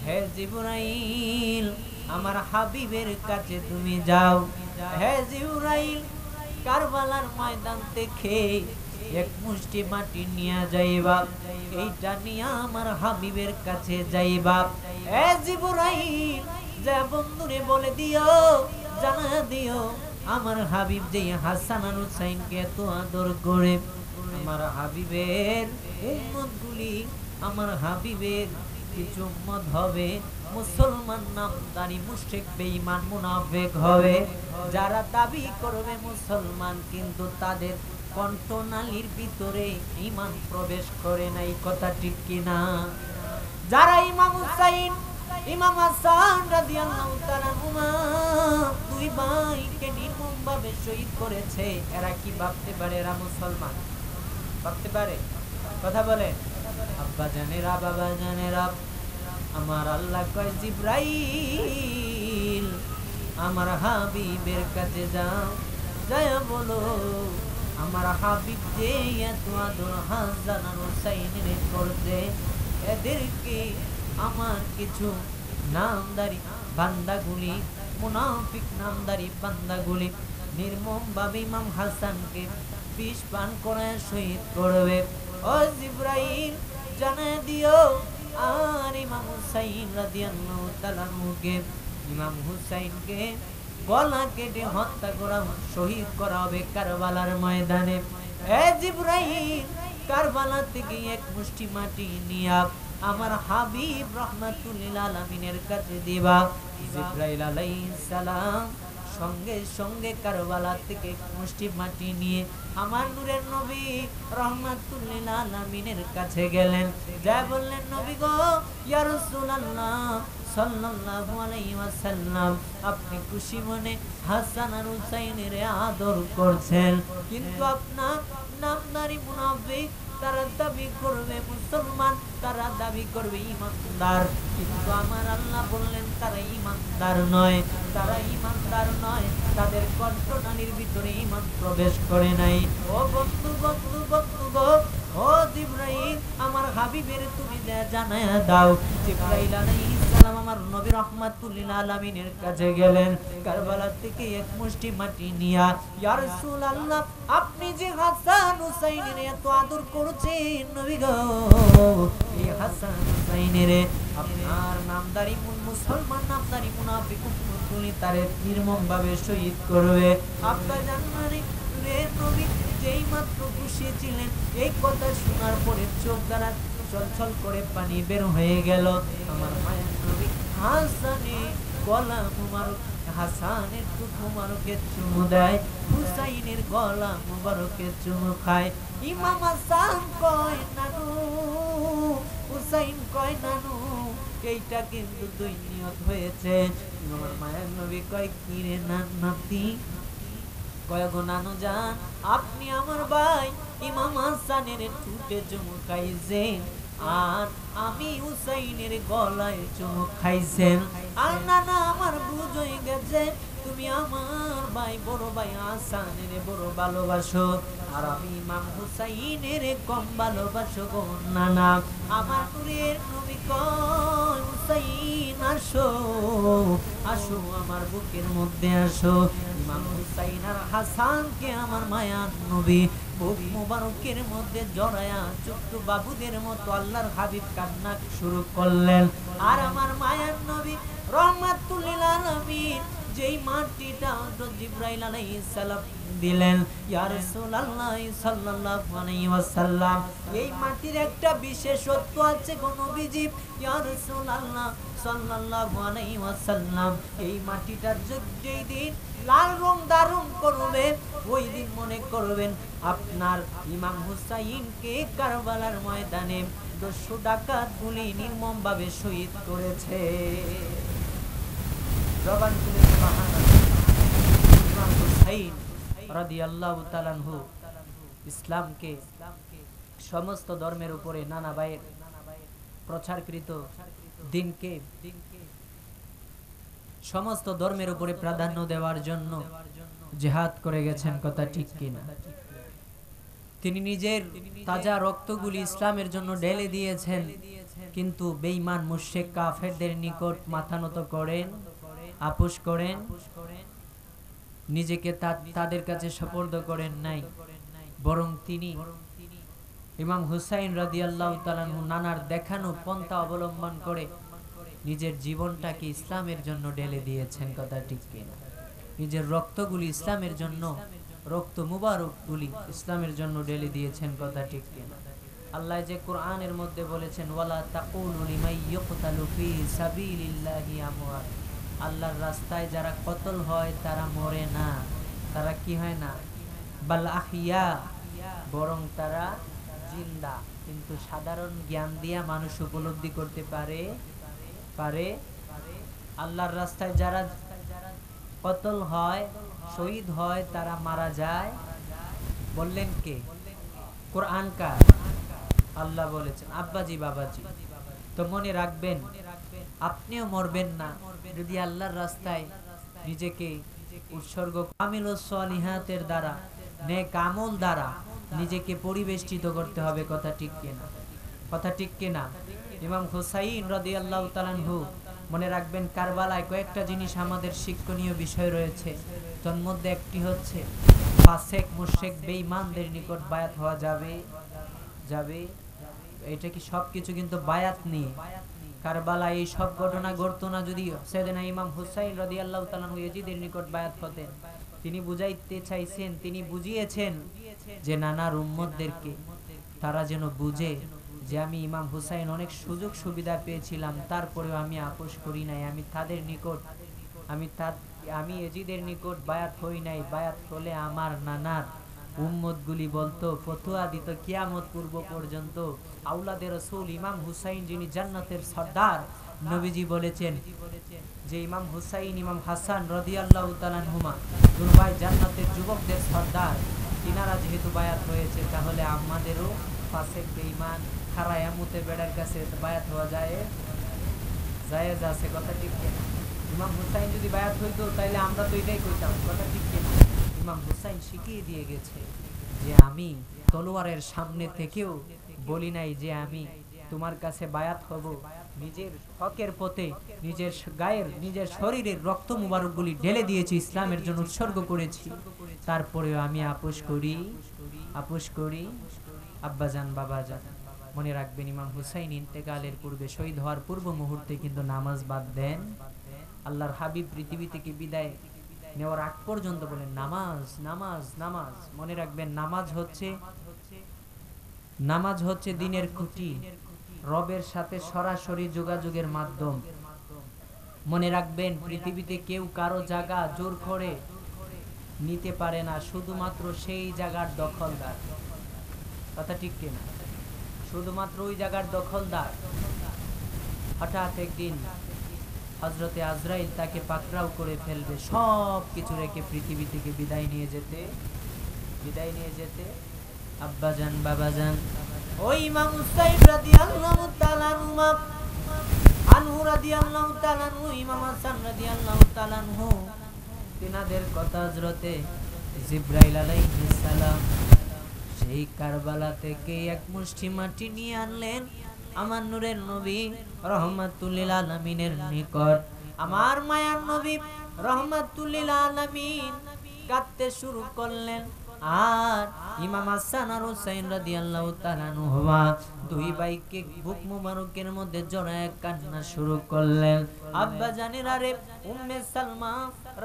হে জিবরাইল আমার হাবিবের কাছে তুমি যাও। হে জিবরাইল কারবালার ময়দান থেকে এক মুষ্টি মাটি নিয়ে যাইবা, এইটা নিয়ে আমার হাবিবের কাছে যাইবা। হে জিবরাইল যা বন্ধুরে বলে দিও, জানা দিও আমার হাবিব যে হাসান আর হুসাইনকে এত আদর করে, আমার হাবিবের উম্মতগুলি, আমার হাবিবের কিছু উম্মত হবে মুসলমান নামদারি মুশরিক বেঈমান মুনাফিক হবে, যারা দাবি করবে মুসলমান কিন্তু তাদের কণ্ঠনালীর ভিতরে ঈমান প্রবেশ করে নাই। কথা ঠিক কিনা? যারা ইমাম হুসাইন ইমাম হাসান রাদিয়াল্লাহু তাআলা হুমা দুই ভাইকে নির্মমভাবে শহীদ করেছে, এরা কি ভাবতে পারে এরা মুসলমান? ভাবতে পারে? কথা বলে। আব্বা জানেরা বাবা জানেরা, আমার আল্লাহ কয় জিবরাইল আমার হাবিবের কাছে যাও, যায় বলো আমার হাবিব যে এত আদর হাসান আর হুসাইনের করছে, এদেরকে আমার কিছু নামদারি বান্দাগুলি, মুনাফিক নামদারি বান্দাগুলি নির্মমভাবে ইমাম হাসানকে বিষ পান করে শহীদ করবে। ও জিবরাইল জানায় দিও, আর ইমাম হুসাইন রাদিয়াল্লাহু তাআলা আনহুকে, ইমাম হুসাইনকে গলা কেটে হত্যা করা, শহীদ করা হবে কারবালার ময়দানে। এ জিবরাইল কারবালা থেকে এক মুষ্টি মাটি নিয়া আমার হাবিব রাহমাতুল লিল আলামিনের কাছে দিবা। জিবরাইল আলাইহিস সালাম সঙ্গে সঙ্গে কারবালা থেকে মুষ্টি মাটি নিয়ে আমার নূরের নবী রাহমাতুল লিল আলামিনের কাছে গেলেন। যা বললেন, নবী গো ইয়া রাসূলুল্লাহ সাল্লাল্লাহু আলাইহি ওয়াসাল্লাম, আপনি খুশি মনে হাসান আর হুসাইনের আদর করছেন, কিন্তু আপনার নামদারি মুনাফিক, তারা দাবি করবে মুসলমান, তারা দাবি করবে ইমানদার, কিন্তু আমার আল্লাহ বললেন তারা ইমানদার নয়, তারা ইমানদার নয়, তাদের কণ্ঠনালীর ভিতরে ঈমান প্রবেশ করে নাই। ও বন্ধু বন্ধু বন্ধু গো, ও জিবরাইল আমার হাবিবের তুমি জানায়া দাও। জিবরাইল আলাইহিস সালাম আমার নবী রাহমাতুল লিল আলামিনের কাছে গেলেন, কারবালা থেকে এক মুষ্টি মাটি নিয়া, ইয়া রাসূলুল্লাহ আপনি যে হাসান হুসাইনের এত আদর করছেন, নবী গো এই হাসান হুসাইনের আপনার নামদারি মুসলমান নামদারি মুনাফিক উম্মতগুলি তারে নির্মমভাবে শহীদ করবে। আপনার জানেন রে নবী যেই মাত্র খুশি ছিলেন, এই কথা শোনার পরে চোখ দ্বারা ছলছল করে পানি বের হয়ে গেল। আমার মায়ের নবী হাসানের গলা মুবারক, হাসানের চোখ মুবারকে চুমু দেয়, হুসাইনের গলা মুবারকে চুমু খায়। ইমাম হাসান কয় নানু, হুসাইন কয় নানু, এইটা কিন্তু দুই নিয়ত হয়েছে। আমার মায়ের নবী কয় কি রে নাতি? কয় গো নানু জান, আপনি আমার ভাই ইমাম হাসানের ঠোঁটে চুমু খাইছেন, আর আমি হুসাইনের গলায় চুমু খাইছেন। আর নানা আমার বুঝ হয়ে গেছে, তুমি আমার ভাই বড় ভাই হাসানের বড় ভালোবাসো, আর আমি ইমাম হুসাইনের কম ভালোবাসো গো নানা। আমার নূরের নবী কয় হুসাইন আসো আসো আমার বুকের মধ্যে আসো। ইমাম হুসাইন আর হাসানকে আমার মায়ার নবী বুক মুবারকের মধ্যে জড়ায়া ছোট্ট বাবুদের মতো আল্লাহর হাবিব কান্না শুরু করলেন। আর আমার মায়ার নবী রহমাতুল লিল আলামিন যেই মাটিটা হযরত জিবরাইল আলাইহিস সালাম দিলেন, ইয়া রাসূলুল্লাহ সাল্লাল্লাহু আলাইহি ওয়াসাল্লাম, এই মাটির একটা বিশেষত্ব আছে গো নবীজি, ইয়া রাসূলুল্লাহ সাল্লাল্লাহু আলাইহি ওয়াসাল্লাম, এই মাটিটা যেই দিন লাল রং ধারণ করবে, ওই দিন মনে করবেন আপনার ইমাম হুসাইনকে কারবালার ময়দানে 200 ডাকাত গুলি নির্মমভাবে শহীদ করেছে। জবান খুলে সুবহানাল্লাহ। ইমাম হুসাইন রাদিয়াল্লাহু তাআলা আনহু ইসলামকে সমস্ত ধর্মের উপরে নানা ভাইয়ের প্রচারকৃত দিনকে সমস্ত ধর্মের উপরে প্রাধান্য দেওয়ার জন্য জিহাদ করে গেছেন, কথা ঠিক কিনা? তিনি নিজের তাজা রক্তগুলি ইসলামের জন্য ঢেলে দিয়েছেন, কিন্তু বেঈমান মুশরিক কাফেরদের নিকট মাথা নত করেন, আপোষ করেন, নিজেকে তাদের কাছে সুপর্দ করেন নাই, বরং তিনি ইমাম হুসাইন রাদিয়াল্লাহু তাআলা আনহু নানার দেখানো পন্থা অবলম্বন করে নিজের জীবনটাকে ইসলামের জন্য ঢেলে দিয়েছেন, কথা ঠিক কিনা? নিজের রক্তগুলি ইসলামের জন্য, রক্ত মুবারকগুলি ইসলামের জন্য ঢেলে দিয়েছেন, কথা ঠিক কিনা? আল্লাহ যে কোরআনের মধ্যে বলেছেন, ওয়ালা তাকুলু লিমাই ইয়ুকতালু ফি সাবিলিল্লাহি আমওয়াত, আল্লাহর রাস্তায় যারা কতল হয় তারা মরে না, তারা কি হয় না, বাল আহইয়া, বরং তারা জিন্দা। কিন্তু সাধারণ জ্ঞান দিয়া মানুষ উপলব্ধি করতে পারে আল্লাহর রাস্তায় যারা কতল হয়, শহীদ হয়, তারা মারা যায়। বললেন কে? কোরআন কার? আল্লাহ বলেছেন, আব্বাজি বাবাজি। তো মনে রাখবেন, আপনিও মরবেন না যদি আল্লাহর রাস্তায় নিজেকে উৎসর্গ কামিলুস সলিহাতের দ্বারা, নেক আমল দ্বারা নিজেকে পরিবেষ্টিত করতে হবে, কথা ঠিক কিনা? কথা ঠিক কিনা? ইমাম হুসাইন রাদিয়াল্লাহু তাআলা আনহু, মনে রাখবেন, কারবালায় কয়েকটা জিনিস আমাদের শিক্ষণীয় বিষয় রয়েছে। তার মধ্যে একটি হচ্ছে ফাসেক মুশরিক বেঈমানদের নিকট বায়াত হওয়া যাবে। এটা কি সবকিছু কিন্তু বায়াত নিয়ে। কারবালায় এই সব ঘটনা ঘটতো না যদি সাইয়েদনা ইমাম হুসাইন রাদিয়াল্লাহু তাআলা আনহু ইয়াজিদের নিকট বায়াত হতেন। তিনি বুঝাইতে চাইছেন, তিনি বুঝিয়েছেন যে নানার উম্মতদেরকে তারা যেন বুঝে যে আমি ইমাম হুসাইন অনেক সুযোগ সুবিধা পেয়েছিলাম, তারপরেও আমি আপোষ করি নাই, আমি তাদের নিকট আমি ইয়াজিদের নিকট বায়াত হই নাই। বায়াত হলে আমার নানার উম্মতগুলি বলতো, ফতোয়া দিত কিয়ামত পূর্ব পর্যন্ত, আওলাদে রাসূল ইমাম হুসাইন যিনি জান্নাতের সর্দার, নবীজি বলেছেন যে ইমাম হুসাইন ইমাম হাসান রাদিয়াল্লাহু তাআলা আনহুমা দুর্বাই জান্নাতের যুবকদের সর্দার, তিনারা যেহেতু বায়াত হয়েছে, তাহলে আমাদেরও ফাসেক বেঈমান খারায়ামুতে বেড়ার কাছে বায়াত হওয়া জায়েজ আছে, কথা ঠিক কিনা? ইমাম হুসাইন যদি বায়াত হইতো তাহলে আমরা তো এটাই কইতাম, কথা ঠিক কিনা? ইমাম হুসাইন শিখিয়ে দিয়ে গেছে যে আমি তলোয়ারের সামনে থেকেও বলি নাই যে আমি তোমার কাছে বায়াত হব, নিজের হকের পথে নিজের গায়ের নিজের শরীরের রক্ত মুবারকগুলি ঢেলে দিয়েছি, ইসলামের জন্য উৎসর্গ করেছি, তারপরেও আমি আপোষ করি। আব্বাজান বাবাজান, মনে রাখবেন, ইমাম হুসাইন ইন্তেকালের পূর্বে, শহীদ হওয়ার পূর্ব মুহূর্তে কিন্তু নামাজ বাদ দেন। আল্লাহর হাবিব পৃথিবী থেকে বিদায় নেওয়ার আগ পর্যন্ত বলেন নামাজ নামাজ নামাজ। মনে রাখবেন, নামাজ হচ্ছে দিনের খুঁটি, রবের সাথে সরাসরি যোগাযোগের মাধ্যম। মনে রাখবেন, পৃথিবীতে কেউ কারো জায়গা জোর করে নিতে পারে না, শুধুমাত্র সেই জায়গার দখলদার, কথা ঠিক কিনা? শুধুমাত্র ওই জায়গার দখলদার। হঠাৎ একদিন হযরতে আজরাইল তাকে পাকড়াও করে ফেলবে, সব কিছু রেখে পৃথিবী থেকে বিদায় নিয়ে যেতে আব্বাজান বাবাজান, ওই ইমাম হুসাইন রাদিয়াল্লাহু তাআলা আনহু রাদিয়াল্লাহু তাআলা আনহু, ইমাম হাসান রাদিয়াল্লাহু তাআলা আনহু, তিনাদের কথা হযরতে জিবরাইল আলাইহিস সালাম সেই কারবালা থেকে এক মুষ্টি মাটি নিয়ে আনলেন আমার নূরের নবী রাহমাতুল লিল আলামিনের নিকট। আমার মায়ার নবী রাহমাতুল লিল আলামিন কাঁদতে শুরু করলেন, আর ইমাম হাসান আর হুসাইন রাদিয়াল্লাহু তাআলা আনহুমা দুই ভাইকে বুক মুবারকের মধ্যে জড়ায় কান্না শুরু করলেন। আব্বা জানেন, আরে উম্মে সালমা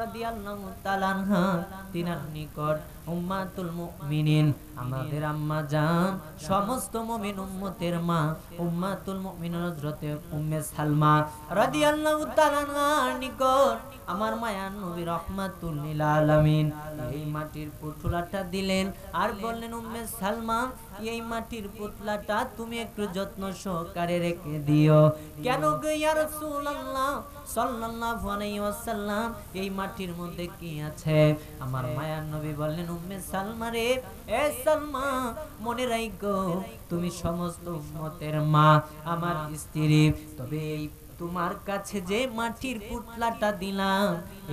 রাদিয়াল্লাহু তাআলা আনহা তিনার নিকট উম্মাতুল মুমিনিন আমাদের আম্মা জান সমস্ত মুমিন উম্মতের মা উম্মাতুল মুমিন হযরতে উম্মে সালমা রাদিয়াল্লাহু তাআলা আনহার নিকট আমার মায়ার নবী রাহমাতুল লিল আলামিন এই মাটির পুতলাটা দিলেন আর বললেন উম্মে সালমা এই মাটির পুতলাটা তুমি একটু যত্ন সহকারে রেখে দিও। কেন গো ইয়া রাসূলুল্লাহ সাল্লাল্লাহু আলাইহি ওয়াসাল্লাম এই মাটির মধ্যে কি আছে? আমার মায়ার নবী বললেন উম্মে সালমা রে, এ সালমা মনে রাখো তুমি সমস্ত উম্মতের মা, আমার স্ত্রী। তবে এই তোমার কাছে যে মাটির পুতলাটা দিলাম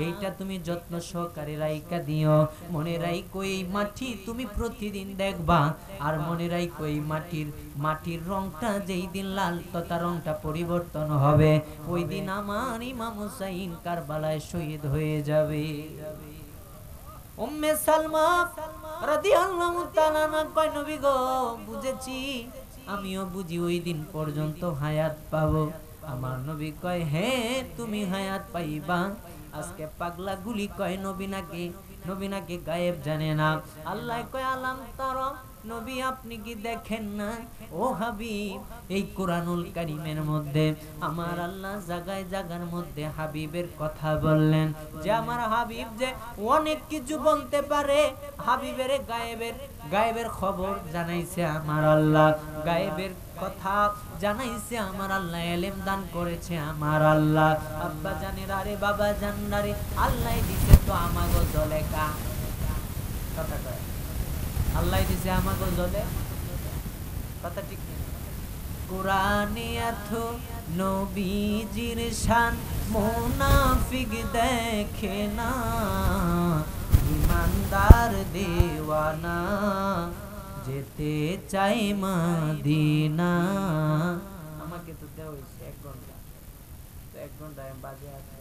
এইটা তুমি যত্ন সহকারে রাইখা দিও। মনে রাখো এই মাটি তুমি প্রতিদিন দেখবা, আর মনে রাখো এই মাটির রংটা যেই দিন লাল তথা রংটা পরিবর্তন হবে ওই দিন আমার ইমাম হুসাইন কারবালায় শহীদ হয়ে যাবে। উম্মে সালমা রাদিয়াল্লাহু তাআলা কয় নবী গো বুঝেছি, আমিও বুঝি ওই দিন পর্যন্ত হায়াত পাবো। আমার নবী কয় হ্যাঁ তুমি হায়াত পাইবা। আজকে পাগলা গুলি কয় নবী নাকি গায়েব জানে না। আল্লাহ কয় আলাম তারা, নবী আপনি কি দেখেন না? ও হাবিব এই কোরআনুল কারীমের মধ্যে আমার আল্লাহ জায়গায় জায়গার মধ্যে হাবিবের কথা বললেন যে আমার হাবিব যে অনেক কিছু বলতে পারে। হাবিবের গায়েবের খবর জানাইছে আমার আল্লাহ, গায়েবের কথা জানাইছে আমার আল্লাহ, ইলম দান করেছে আমার আল্লাহ। আব্বা জানেরা রে বাবা জানরা রে আল্লাহ দিছে তো আমাগো জলেকা কথা কয়, আল্লাহ দিছে আমাগো জলে কথা ঠিক না। কোরআনে এত নবীজির শান মুনাফিক দেখে না, ইমানদার দেওয়ানা যেতে চাই মদিনা। আমাকে তো দেওয়া হয়েছে 1 ঘন্টা, তো 1 ঘন্টা বাজে আছে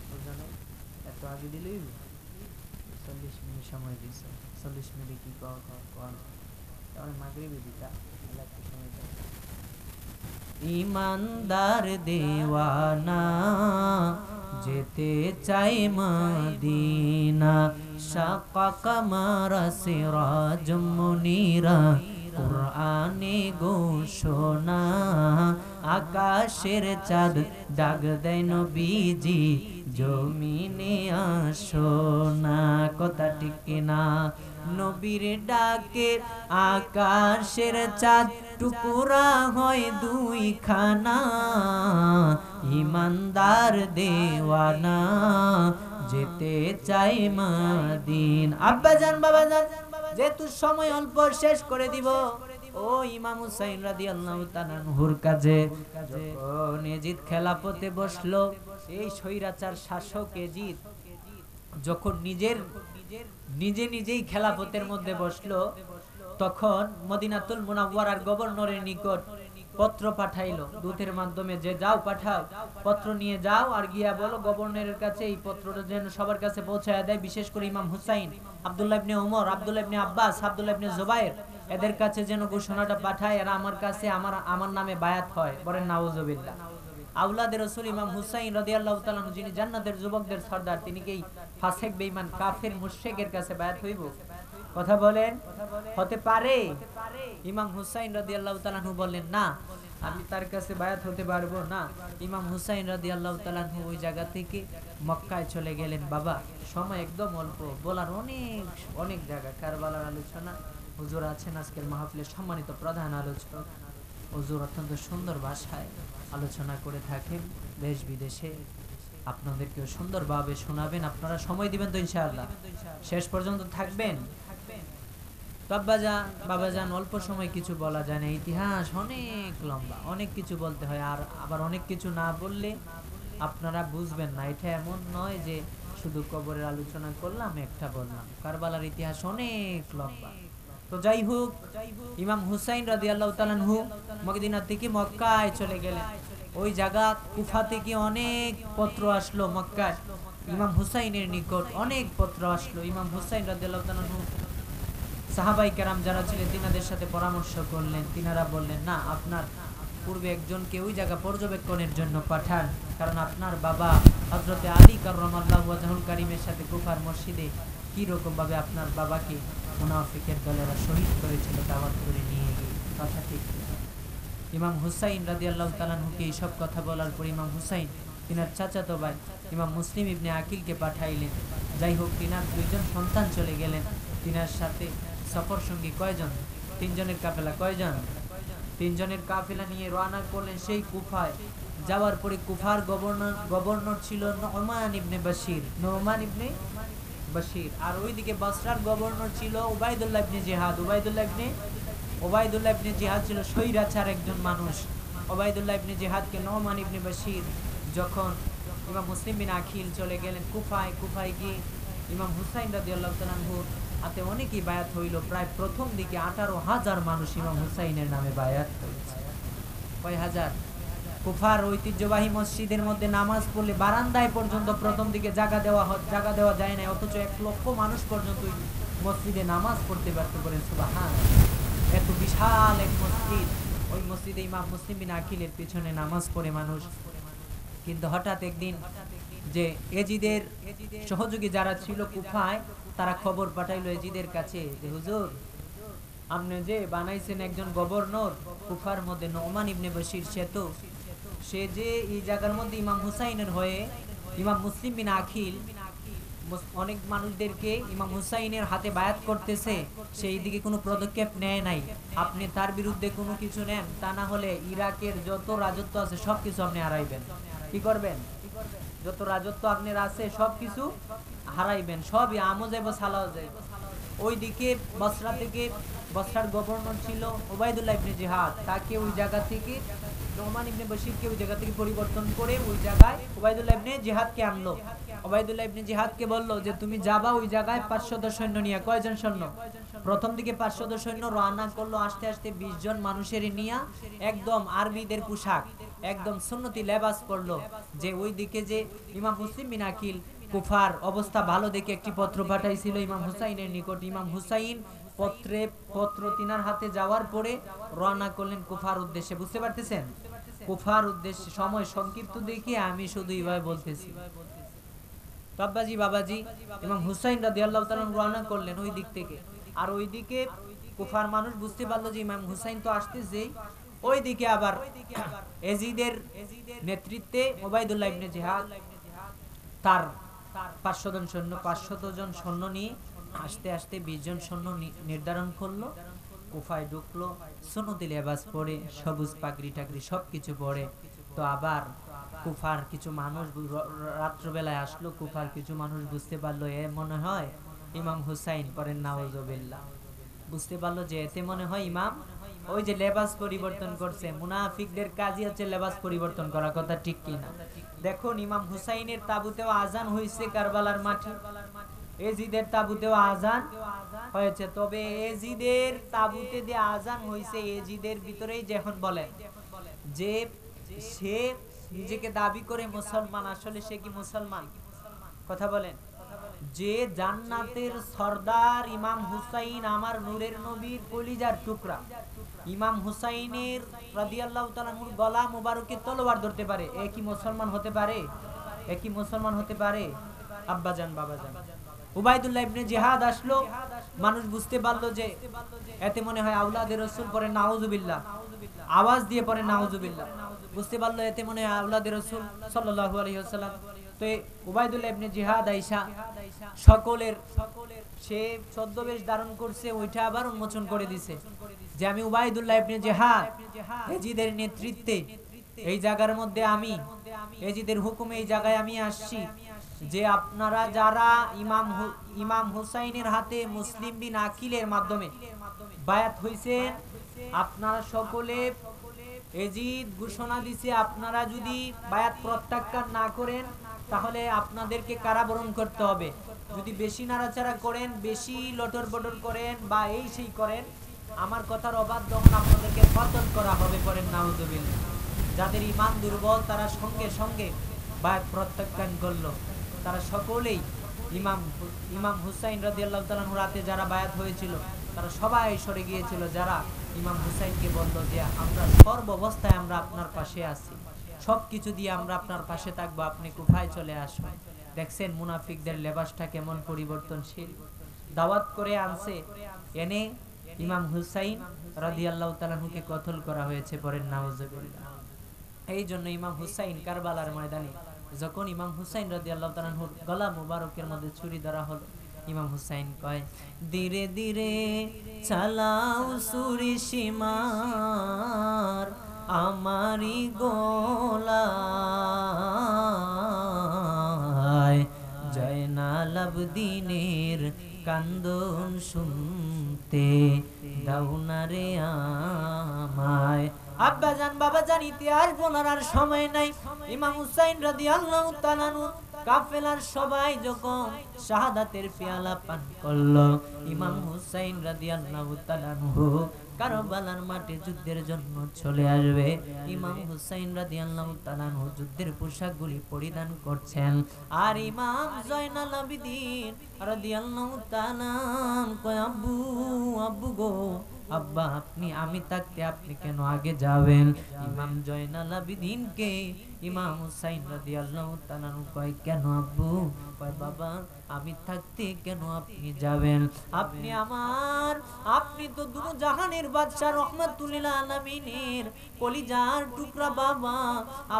বুঝলেন, এত আগে দিলেই 40 মিনিট সময় দিছে। 40 মিনিট কি কোন মাগরিবে দিতা লাগতে সময় দেয়। ইমানদার দেওয়ানা যেতে চাই মদিনা, শাকা কামারা সিরাজ মুনিরা কুরআনে ঘোষণা, আকাশের চাঁদ ডাক দেয় নবীজি জমিনে আসো না। কথা ঠিক কিনা? নবীর ডাকে আকাশের চাঁদ টুকরা হয় 2 খানা, ইমানদার দেওয়ানা যেতে চাই মদিনা। আব্বা জান বাবা জান যেহেতু সময় অল্প শেষ করে দিব। ও ইমাম হুসাইন রাদিয়াল্লাহু তাআলা আনহুর কাছে যখন ইয়াজিদ খেলাফতে বসলো, এই স্বৈরাচার শাসক ইয়াজিদ যখন নিজেই খেলাফতের মধ্যে বসলো, তখন মদিনাতুল মুনাওয়ারার গভর্নরের নিকট পত্র পাঠাইলো দূতের মাধ্যমে যে যাও পাঠাও, পত্র নিয়ে যাও আর গিয়া বলো গভর্নরের কাছে এই পত্রটা যেন সবার কাছে পৌঁছায় দেয়, বিশেষ করে ইমাম হুসাইন, আব্দুল্লাহ ইবনে ওমর, আব্দুল্লাহ ইবনে আব্বাস, আব্দুল্লাহ ইবনে জুবায়ের এদের কাছে যেন ঘোষণাটা পাঠায় আর আমার কাছে আমার নামে বায়াত হয়। বলেন নাউজুবিল্লাহ। আওলাদে রাসূল ইমাম হুসাইন রাদিয়াল্লাহু তাআলা যিনি জান্নাতের যুবকদের সর্দার, তিনি কি ফাসিক বেঈমান কাফের মুশরিকের কাছে বায়াত হইব? কথা বলেন হতে পারে? ইমাম হুসাইন রাদিয়াল্লাহু তাআলা বললেন না আমি তার কাছে বায়াত হতে পারবো না। ইমাম হুসাইন রাদিয়াল্লাহু তাআলা ওই জায়গা থেকে মক্কায় চলে গেলেন। বাবা সময় একদম অল্প, বলার অনেক জায়গা, কারবালার আলোচনা হুজুর আছেন আজকের মাহফিলের সম্মানিত প্রধান আলোচক। হুজুর অত্যন্ত সুন্দর ভাষায় আলোচনা করে থাকেন দেশ বিদেশে, আপনাদেরকেও সুন্দরভাবে শোনাবেন। আপনারা সময় দিবেন তো ইনশাআল্লাহ? শেষ পর্যন্ত থাকবেন? বাবাজান অল্প সময় কিছু বলা যায় না, ইতিহাস অনেক লম্বা, অনেক কিছু বলতে হয়। আর আবার অনেক কিছু না বললে আপনারা বুঝবেন না। এটা এমন নয় যে শুধু কবরের আলোচনা করলাম একটা বললাম, কারবালার ইতিহাস অনেক লম্বা। তো যাই হোক, ইমাম হুসাইন রাদিয়াল্লাহু তাআলা আনহু মদিনা থেকে মক্কায় চলে গেলেন। ওই জায়গা কুফা থেকে অনেক পত্র আসলো মক্কায়, ইমাম হুসাইনের নিকট অনেক পত্র আসলো। ইমাম হুসাইন রাদিয়াল্লাহু তাআলা আনহু সাহাবায়ে কেরাম যারা ছিলেন তিনাদের সাথে পরামর্শ করলেন। তিনারা বললেন না, পূর্বে একজনকে ওই জায়গা পর্যবেক্ষণের জন্য পাঠান, কারণ আপনার বাবা হযরতে আলী কাররামাল্লাহু ওয়াজহুল কারীমের সাথে কুফার মসজিদে কি রকম ভাবে আপনার বাবাকে মুনাফিকের দলেরা শহীদ করেছিল দাওয়াত করে নিয়ে গিয়ে। কথা ঠিক। ইমাম হুসাইন রাদিয়াল্লাহু তাআলা আনহুকে এই সব কথা বলার পর ইমাম হুসাইন তিনার চাচাতো ভাই ইমাম মুসলিম ইবনে আকিলকে পাঠাইলেন। যাই হোক, তিনার দুইজন সন্তান চলে গেলেন। তিনার সাথে সফর সঙ্গী কয়জন? 3 জনের কাফেলা। কয়জন? 3 জনের কাফেলা নিয়ে রওনা করলেন সেই কুফায়। যাওয়ার পরে কুফার গভর্নর ছিল নুমান ইবনে বাশির। নুমান ইবনে বাশির। আর ওইদিকে বসরার গভর্নর ছিল উবাইদুল্লাহ ইবনে জিহাদ। উবাইদুল্লাহ ইবনে জিহাদ ছিল স্বৈরাচার একজন মানুষ। উবাইদুল্লাহ ইবনে জিহাদকে নুমান ইবনে বাশির যখন ইমাম মুসলিম বিন আকিল চলে গেলেন কুফায় গিয়ে ইমাম হুসাইন রাদিয়াল্লাহু তাআলা আনহু হাতে অনেকেই বায়াত হইল। প্রায় প্রথম দিকে 18,000 মানুষ ইমাম হুসাইনের নামে বায়াত হয়েছে। কয় হাজার? কুফার ঐতিহ্যবাহী মসজিদের মধ্যে নামাজ পড়লে বারান্দায় পর্যন্ত প্রথম দিকে জায়গা দেওয়া যায় না, অথচ 1 লক্ষ মানুষ পর্যন্ত মসজিদে নামাজ পড়তে ব্যর্থ করেন। সুবহান! এত বিশাল এক মসজিদ, ওই মসজিদে ইমাম মুসলিম বিন আকিলের পিছনে নামাজ পড়ে মানুষ। কিন্তু হঠাৎ একদিন যে এজিদের সহযোগী যারা ছিল কুফায়, তারা খবর পাঠাইলো এজিদের কাছে যে হুজুর, আপনি যে বানাইছেন একজন গভর্নর কুফার মধ্যে নুমান ইবনে বাশির, সে যে এই জায়গার মধ্যে ইমাম হুসাইনের হয়ে ইমাম মুসলিম বিন আকিল অনেক মানুষদেরকে ইমাম হুসাইনের হাতে বায়াত করতেছে, সেই দিকে কোনো পদক্ষেপ নেয় নাই। আপনি তার বিরুদ্ধে কোনো কিছু নেন, তা না হলে ইরাকের যত রাজত্ব আছে সবকিছু আপনি হারাইবেন। কি করবেন? যত রাজত্ব আপনার আছে সবকিছু হারাইবেন, সবই আমও যাইব সালাও যাইব। ওইদিকে বসরা থেকে, বসরার গভর্নর ছিল উবাইদুল্লাহ ইবনে জিহাদ, তাকে ওই জায়গা থেকে নুমান ইবনে বাশিরকে ওই জায়গা থেকে পরিবর্তন করে ওই জায়গায় উবাইদুল্লাহ ইবনে জিহাদকে আনলো। উবাইদুল্লাহ ইবনে জিহাদকে বলল যে তুমি যাবা ওই জায়গায় 500 সৈন্য নিয়ে। কয়জন সৈন্য? প্রথম দিকে 500 সৈন্য রওনা করলো, আস্তে আস্তে 20 জন মানুষের নিয়ে একদম আরবিদের পোশাক, একদম সুন্নতি লেবাস পরলো। যে ওই দিকে যে ইমাম মুসলিম বিন আকিল কুফার অবস্থা ভালো দেখে একটি পত্র পাঠাইছিল ইমাম হুসাইনের নিকট। ইমাম হুসাইন পত্র তিনার হাতে যাওয়ার পরে রওনা করলেন কুফার উদ্দেশ্যে। বুঝতে পারতেছেন? কুফার উদ্দেশ্যে। সময় সংক্ষিপ্ত দেখে আমি শুধু এইভাবে বলতেছি। বাবাজি ইমাম হুসাইন রাদিয়াল্লাহু তাআলা রওনা করলেন ওই দিক থেকে। আর ওইদিকে কুফার মানুষ বুঝতে পারলো যে ইমাম হুসাইন তো আসতেছে। ওইদিকে আবার এজিদের নেতৃত্বে উবাইদুল্লাহ ইবনে জিহাদ তার 500 জন সৈন্য নিয়ে আস্তে আস্তে 20 জন সৈন্য নির্ধারণ করলো। কুফায় ঢুকলো, সুন্নতি লেবাস পরে, সবুজ পাগড়ি টাগড়ি সবকিছু পরে। তো আবার কুফার কিছু মানুষ রাত্রবেলায় আসলো। কুফার কিছু মানুষ বুঝতে পারলো এ মনে হয় ইমাম হুসাইন, পরেন নাউজুবিল্লাহ। বুঝতে পারলো যে এতে মনে হয় ইমাম ওই যে লেবাস পরিবর্তন করছে। মুনাফিকদের কাজই হচ্ছে লেবাস পরিবর্তন করা। কথা ঠিক কিনা? দেখুন, ইমাম হুসাইনের তাবুতেও আজান হয়েছে কারবালার মাঠে, এজিদের তাবুতেও আজান হয়েছে। তবে এজিদের তাবুতে যে আজান হয়েছে, এজিদের ভিতরেই যখন বলেন যে সে নিজেকে দাবি করে মুসলমান, আসলে সে কি মুসলমান? কথা বলেন। যে জান্নাতের সরদার ইমাম হুসাইন, আমার নূরের নবীর কলিজার টুকরা, ইমাম হুসাইনের রাদিয়াল্লাহু তাআলা আনহুর গলা মুবারকে তলোয়ার ধরতে পারে, এ কি মুসলমান হতে পারে? এ কি মুসলমান হতে পারে? আব্বাজান, বাবাজান, উবাইদুল্লাহ ইবনে জিহাদ আসলো। মানুষ বুঝতে পারলো যে এতে মনে হয় আওলাদে রাসূল, পরে নাউজুবিল্লাহ, আওয়াজ দিয়ে পরে নাউজুবিল্লাহ। বুঝতে পারলো এতে মনে হয় আওলাদে রাসূল সাল্লাল্লাহু আলাইহি ওয়াসাল্লাম। তো উবাইদুল্লাহ ইবনে জিহাদ আইসা সকলের সে ছদ্মবেশ ধারণ করছে, ওইটা আবার উন্মোচন করে দিছে যে আমি উবাইদুল্লাহ ইবনে জিহাদ, এজিদের নেতৃত্বে এই জায়গার মধ্যে আমি এজিদের হুকুমে এই জায়গায় আমি আসছি, যে আপনারা যারা ইমাম হুসাইনের হাতে মুসলিম বিন আকিলের মাধ্যমে বায়াত হইছেন, আপনারা সকলে এজিদ ঘোষণা দিছে আপনারা যদি বায়াত প্রত্যাখ্যান না করেন তাহলে আপনাদেরকে কারাবরণ করতে হবে। যদি বেশি নাড়াচাড়া করেন, বেশি লটর বটর করেন বা এই সেই করেন, আমার কথার অবাধ্য হন, আপনাদেরকে কতল করা হবে। করেন নাউজুবিল্লাহ। যাদের ঈমান দুর্বল তারা সঙ্গে সঙ্গে বায়াত প্রত্যাখ্যান করলো। তারা সকলেই ইমাম হুসাইন রাদিয়াল্লাহু তাআলা আনহুর হাতে যারা বায়াত হয়েছিল তারা সবাই সরে গিয়েছিল, যারা ইমাম হুসাইনকে বলল যে আমরা সর্বাবস্থায় আমরা আপনার পাশে আছি, সবকিছু দিয়ে আমরা আপনার পাশে থাকবো, আপনি কুফায় চলে আসুন। দেখছেন মুনাফিকদের লেবাসটা কেমন পরিবর্তনশীল। দাওয়াত করে আনছে, এনে ইমাম হুসাইন রাদিয়াল্লাহু তাআলা আনহুকে কতল করা হয়েছে, পরে নাউজুবিল্লাহ। এই জন্য ইমাম হুসাইন কারবালার ময়দানে যখন ইমাম হুসাইন রাদিয়াল্লাহু তাআলা আনহুর গলা মুবারকের মধ্যে ছুরি ধরা হলো, ইমাম হুসাইন কয়, ধীরে ধীরে চালাও ছুরি সীমার আমারি গোলায়, জয়নাল আবদিনের কান্দন শুনতে দাও না রে আমায়। আব্বা জান বাবা জান ইতিহাস বলার আর সময় নাই। ইমাম হুসাইন রাদিয়াল্লাহু তাআলা আনহু কাফেলার সবাই যখন শাহাদাতের পেয়ালা পান করলো, ইমাম হুসাইন রাদিয়াল্লাহু তাআলা আনহু কারবালার মাঠে যুদ্ধের জন্য চলে আসবে। ইমাম হুসাইন রাদিয়াল্লাহু তাআলা আনহু যুদ্ধের পোশাকগুলি পরিধান করছেন, আর ইমাম জয়নাল আবেদিন রাদিয়াল্লাহু তাআলা কয়, আব্বু আব্বু গো, আব্বা আপনি, আমি থাকতে আপনি কেন আগে যাবেন? ইমাম জয়নাল আবেদিনকে ইমাম হুসাইন রাদিয়াল্লাহু তাআলা কয়, কেন আব্বু? কয়, বাবা আমি থাকতে কেন আপনি যাবেন? আপনি আমার, আপনি তো দুনো জাহানের বাদশা রহমাতুল লিল আলামিনের কলিজার টুকরা বাবা,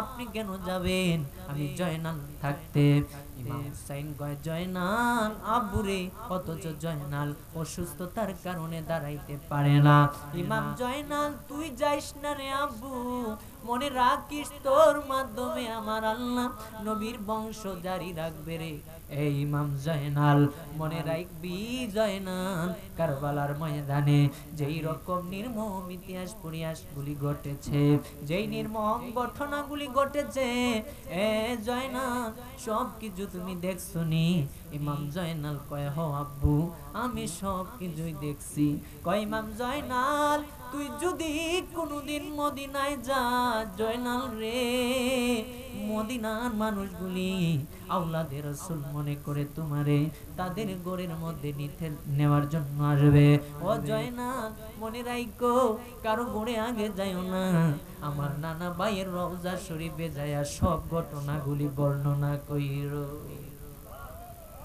আপনি কেন যাবেন আমি জয়নাল থাকতে? ইমাম হুসাইন কয়, জয়নাল আব্বুরে, অথচ জয়নাল অসুস্থতার কারণে দাঁড়াইতে পারে না। ইমাম জয়নাল, তুই যাইস না রে আব্বু, মনে রাখিস তোর মাধ্যমে আমার আল্লাহ নবীর বংশ জারি রাখবে রে। এই ইমাম জয়নাল, মনে রাখবি জয়নাল, কারবালার ময়দানে যেই রকম নির্মম ইতিহাস পরিহাসগুলি ঘটেছে, যেই নির্মম ঘটনাগুলি ঘটেছে, এ জয়নাল সব কিছু তুমি দেখছো নি? ইমাম জয়নাল কয়, হ আব্বু আমি সব কিছুই দেখছি। কয়, ইমাম জয়নাল তুই যদি কোনোদিন মদিনায় যা জয়নাল রে, মদিনার মানুষগুলি আওলাদে রাসূল মনে করে তোমারে তাদের ঘরের মধ্যে নিতে নেওয়ার জন্য আসবে। ও জয়নাল মনে রাখো, কারো ঘরে আগে যাইও না, আমার নানা ভাইয়ের রওজা শরীফে যায়া সব ঘটনাগুলি বর্ণনা কইরো।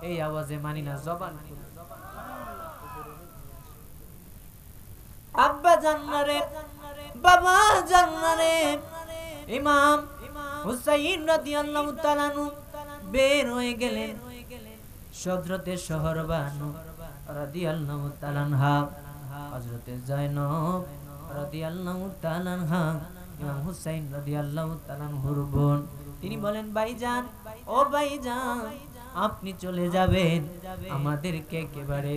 এই আওয়াজে মানি না, জবান আব্বা জান্নারে, বাবা জান্নারে। ইমাম হুসাইন রাদিয়াল্লাহু তাআলা আনহু বের হয়ে গেলেন। হযরতে শহর বানু রাদিয়াল্লাহু তাআলা আনহা, হযরতে জয়নব রাদিয়াল্লাহু তাআলা আনহা, ইমাম হুসাইন রাদিয়াল্লাহু তাআলা আনহুর বোন, তিনি বলেন, ভাইজান, ও ভাইজান আপনি চলে যাবেন, আমাদেরকে একেবারে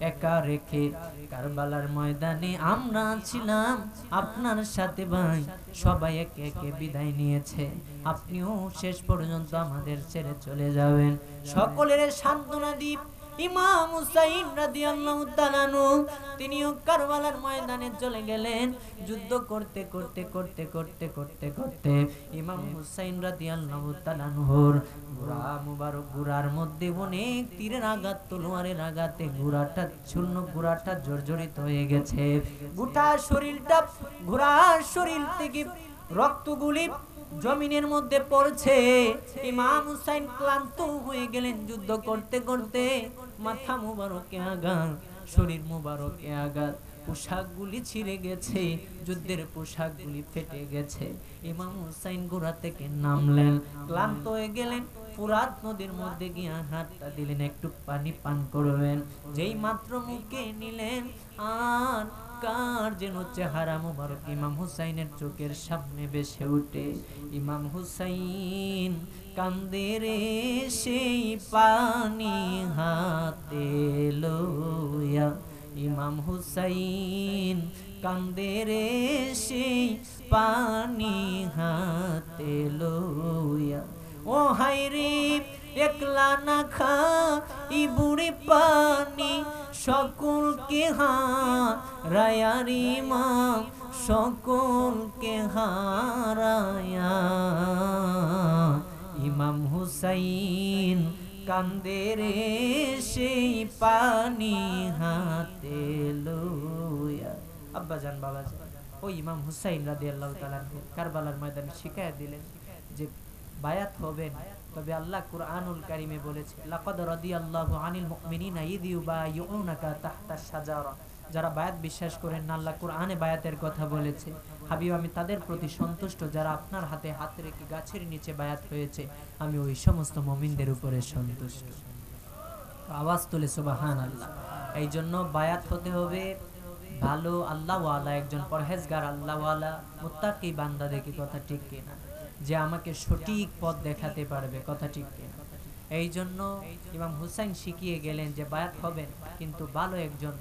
একা রেখে। কারবালার ময়দানে আমরা ছিলাম আপনার সাথে ভাই, সবাই একে একে বিদায় নিয়েছে, আপনিও শেষ পর্যন্ত আমাদের ছেড়ে চলে যাবেন। সকলের সান্ত্বনা দ্বীপ ইমাম হুসাইন রাদিয়াল্লাহু তাআলা আনহু তিনিও কারবালার ময়দানে চলে গেলেন। যুদ্ধ করতে করতে করতে করতে করতে করতে ইমাম হুসাইন রাদিয়াল্লাহু তাআলা আনহুর ঘোড়া মুবারক, ঘোড়ার মধ্যে অনেক তীরের আঘাত, তলোয়ারের আঘাতে ঘোড়াটা শূন্য, ঘোড়াটা জর্জরিত হয়ে গেছে। গোটা শরীরটা, ঘোড়ার শরীর থেকে রক্তগুলি জমিনের মধ্যে পড়ছে। ইমাম হুসাইন ক্লান্ত হয়ে গেলেন যুদ্ধ করতে করতে। মাথা মুবারকে আঘাত, শরীর মুবারকে আঘাত, পোশাকগুলি ছিঁড়ে গেছে, যুদ্ধের পোশাকগুলি ফেটে গেছে। ইমাম হুসাইন ঘোড়া থেকে নামলেন, ক্লান্ত হয়ে গেলেন। ফুরাত নদীর মধ্যে গিয়ে হাতটা দিলেন, একটু পানি পান করবেন। যেই মাত্র মুখে নিলেন, আর কার যেন চেহারা মুবারক ইমাম হুসাইনের চোখের সামনে ভেসে উঠে। ইমাম হুসাইন কান্দে রে সেই পানি হাতে লইয়া, ইমাম হুসাইন কান্দে রে সেই পানি হাতে লইয়া। ও হায়রে একলা না খাই বুড়ি পানি, সকলকে হারায়ার ইমাম, সকলকে হারায়া। ইমাম হুসাইন কান্দে রে সেই পানি হাতে লইয়া। আব্বাজান বাবাজান ওই ইমাম হুসাইন রাদিয়াল্লাহু তাআলা কারবালার ময়দানে শিখায়া দিলেন যে বায়াত হবেন, তবে আল্লাহ কুরআনুল কারীমে বলেছে লাকাদ রাদিয়াল্লাহু আনিল মুমিনিনা ইয ইউবাইউনাকা তাহতা শাজারা। যারা বায়াত বিশ্বাস করেন না, আল্লাহ কুরআনে বায়াতের কথা বলেছে। হাবিব আমি তাদের প্রতি সন্তুষ্ট যারা আপনার হাতে হাত রেখে গাছের নিচে বায়াত হয়েছে, আমি ওই সমস্ত মুমিনদের উপরে সন্তুষ্ট। আওয়াজ তুলে সুবহানাল্লাহ। এই জন্য বায়াত হতে হবে ভালো আল্লাহওয়ালা একজন পরহেজগার আল্লাহওয়ালা মুত্তাকি বান্দা দেখে, কথা ঠিক কিনা, যে আমাকে সঠিক পথ দেখাতে পারবে, কথা ঠিক কিনা। এই জন্য ইমাম হুসাইন শিখিয়ে গেলেন যে বায়াত হবেন, কিন্তু ভালো একজন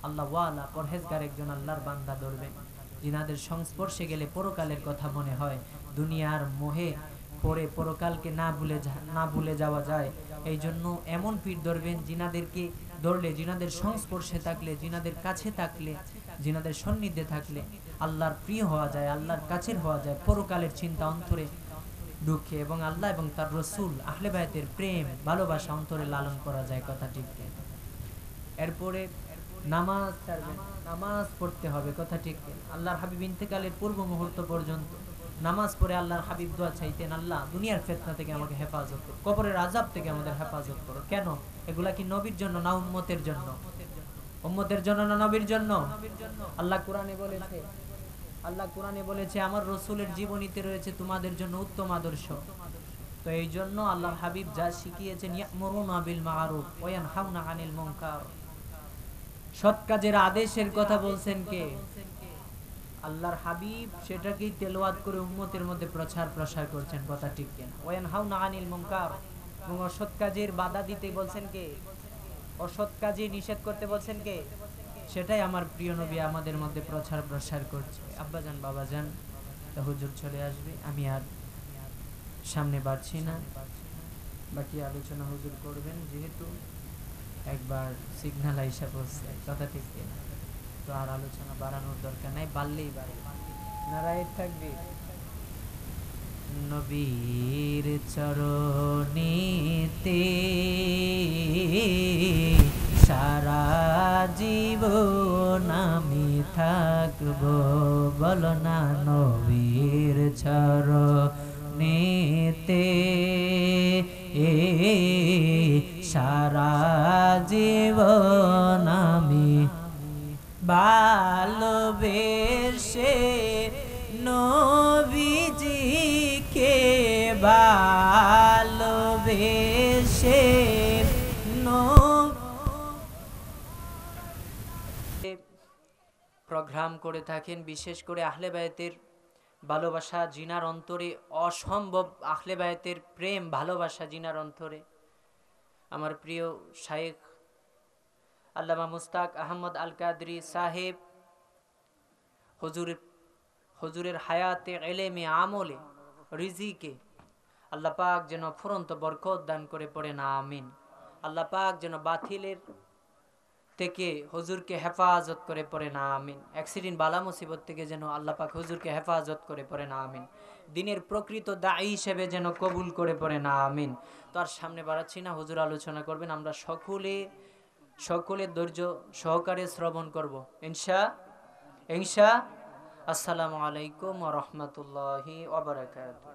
আল্লাহওয়ালা পরহেজগার একজন আল্লাহর বান্দা ধরবেন, যিনাদের সংস্পর্শে গেলে পরকালের কথা মনে হয়, দুনিয়ার মোহে পরে পরকালকে না ভুলে যাওয়া যায়। এই জন্য এমন পীর ধরবেন যিনাদেরকে ধরলে, যিনাদের সংস্পর্শে থাকলে, যিনাদের কাছে থাকলে, যিনাদের সান্নিধ্যে থাকলে আল্লাহর প্রিয় হওয়া যায়, আল্লাহর কাছের হওয়া যায়, পরকালের চিন্তা অন্তরে ঢুকে এবং আল্লাহ এবং তার রসুল আহলে বায়তের প্রেম ভালোবাসা অন্তরে লালন করা যায়, কথা ঠিক। এরপরে নামাজ ছাড়বেন, নামাজ পড়তে হবে, কথা ঠিক। আল্লাহর হাবিব ইন্তেকালের পূর্ব মুহূর্ত পর্যন্ত নামাজ পড়ে আল্লাহর হাবিব দোয়া চাইতেন, আল্লাহ দুনিয়ার ফিতনা থেকে আমাকে হেফাজত করো, কবরের আযাব থেকে আমাদের হেফাজত করো। কেন? এগুলা কি নবীর জন্য না উম্মতের জন্য? উম্মতের জন্য না নবীর জন্য? আল্লাহ কোরআনে বলেছে আমার রসুলের জীবনীতে রয়েছে তোমাদের জন্য উত্তম আদর্শ। তো এই জন্য আল্লাহর হাবিব যা শিখিয়েছেন, ইয়ামুরুনা বিল মারুফ ওয়া ইয়ানহাউনা আনিল মুনকার, সৎ কাজের আদেশের কথা বলছেন কে? আল্লাহর হাবিব সেটাকেই তেলাওয়াত করে উম্মতের মধ্যে প্রসার করছেন, কথা ঠিক কিনা। ওয়া ইয়ানহাউনা আনিল মুনকার, এবং অসৎ কাজের বাধা দিতে বলছেন কে? অসৎ কাজে নিষেধ করতে বলছেন কে? সেটাই আমার প্রিয় নবী আমাদের মধ্যে প্রসার করছে। আব্বাজান বাবাজান হুজুর চলে আসবে, আমি আর সামনে বাড়ছি না, বাকি আলোচনা হুজুর করবেন, যেহেতু একবার সিগন্যাল আইসা পড়ছে, কথা ঠিক কিনা। তো আর আলোচনা বাড়ানোর দরকার নাই, বাড়লেই বাড়ে। নারায়ে তাকবীর। নবীর চরণেতে সারা জীবন আমি থাকবো, বলো না নবীর চরণেতে সারা জীবন আমি ভালোবেসে নবীজিকে ভালোবেসে প্রোগ্রাম করে থাকেন, বিশেষ করে আহলে বায়তের ভালোবাসা জিনার অন্তরে অসম্ভব, আহলে বায়তের প্রেম ভালোবাসা জিনার অন্তরে। আমার প্রিয় শায়েখ আল্লামা মুস্তাক আহমদ আল কাদরি সাহেব হুজুরের হায়াতে, ইলমে, আমলে, রিজিকে আল্লাহ পাক যেন ফুরন্ত বরকত দান করে, পড়ে না আমিন। আল্লাহ পাক যেন বাতিলের থেকে হুজুরকে হেফাজত করে, পড়ে না আমিন। অ্যাক্সিডেন্ট বালা মুসিবত থেকে যেন আল্লাহ পাক হুজুরকে হেফাজত করে, পড়ে না আমিন। দিনের প্রকৃত দায়ী হিসেবে যেন কবুল করে, পড়ে না আমিন। তো আর সামনে বাড়াচ্ছি না, হুজুর আলোচনা করবেন, আমরা সকলে ধৈর্য সহকারে শ্রবণ করব ইনশা। আসসালামু আলাইকুম ওয়া রাহমাতুল্লাহি ওয়া বারাকাতুহু।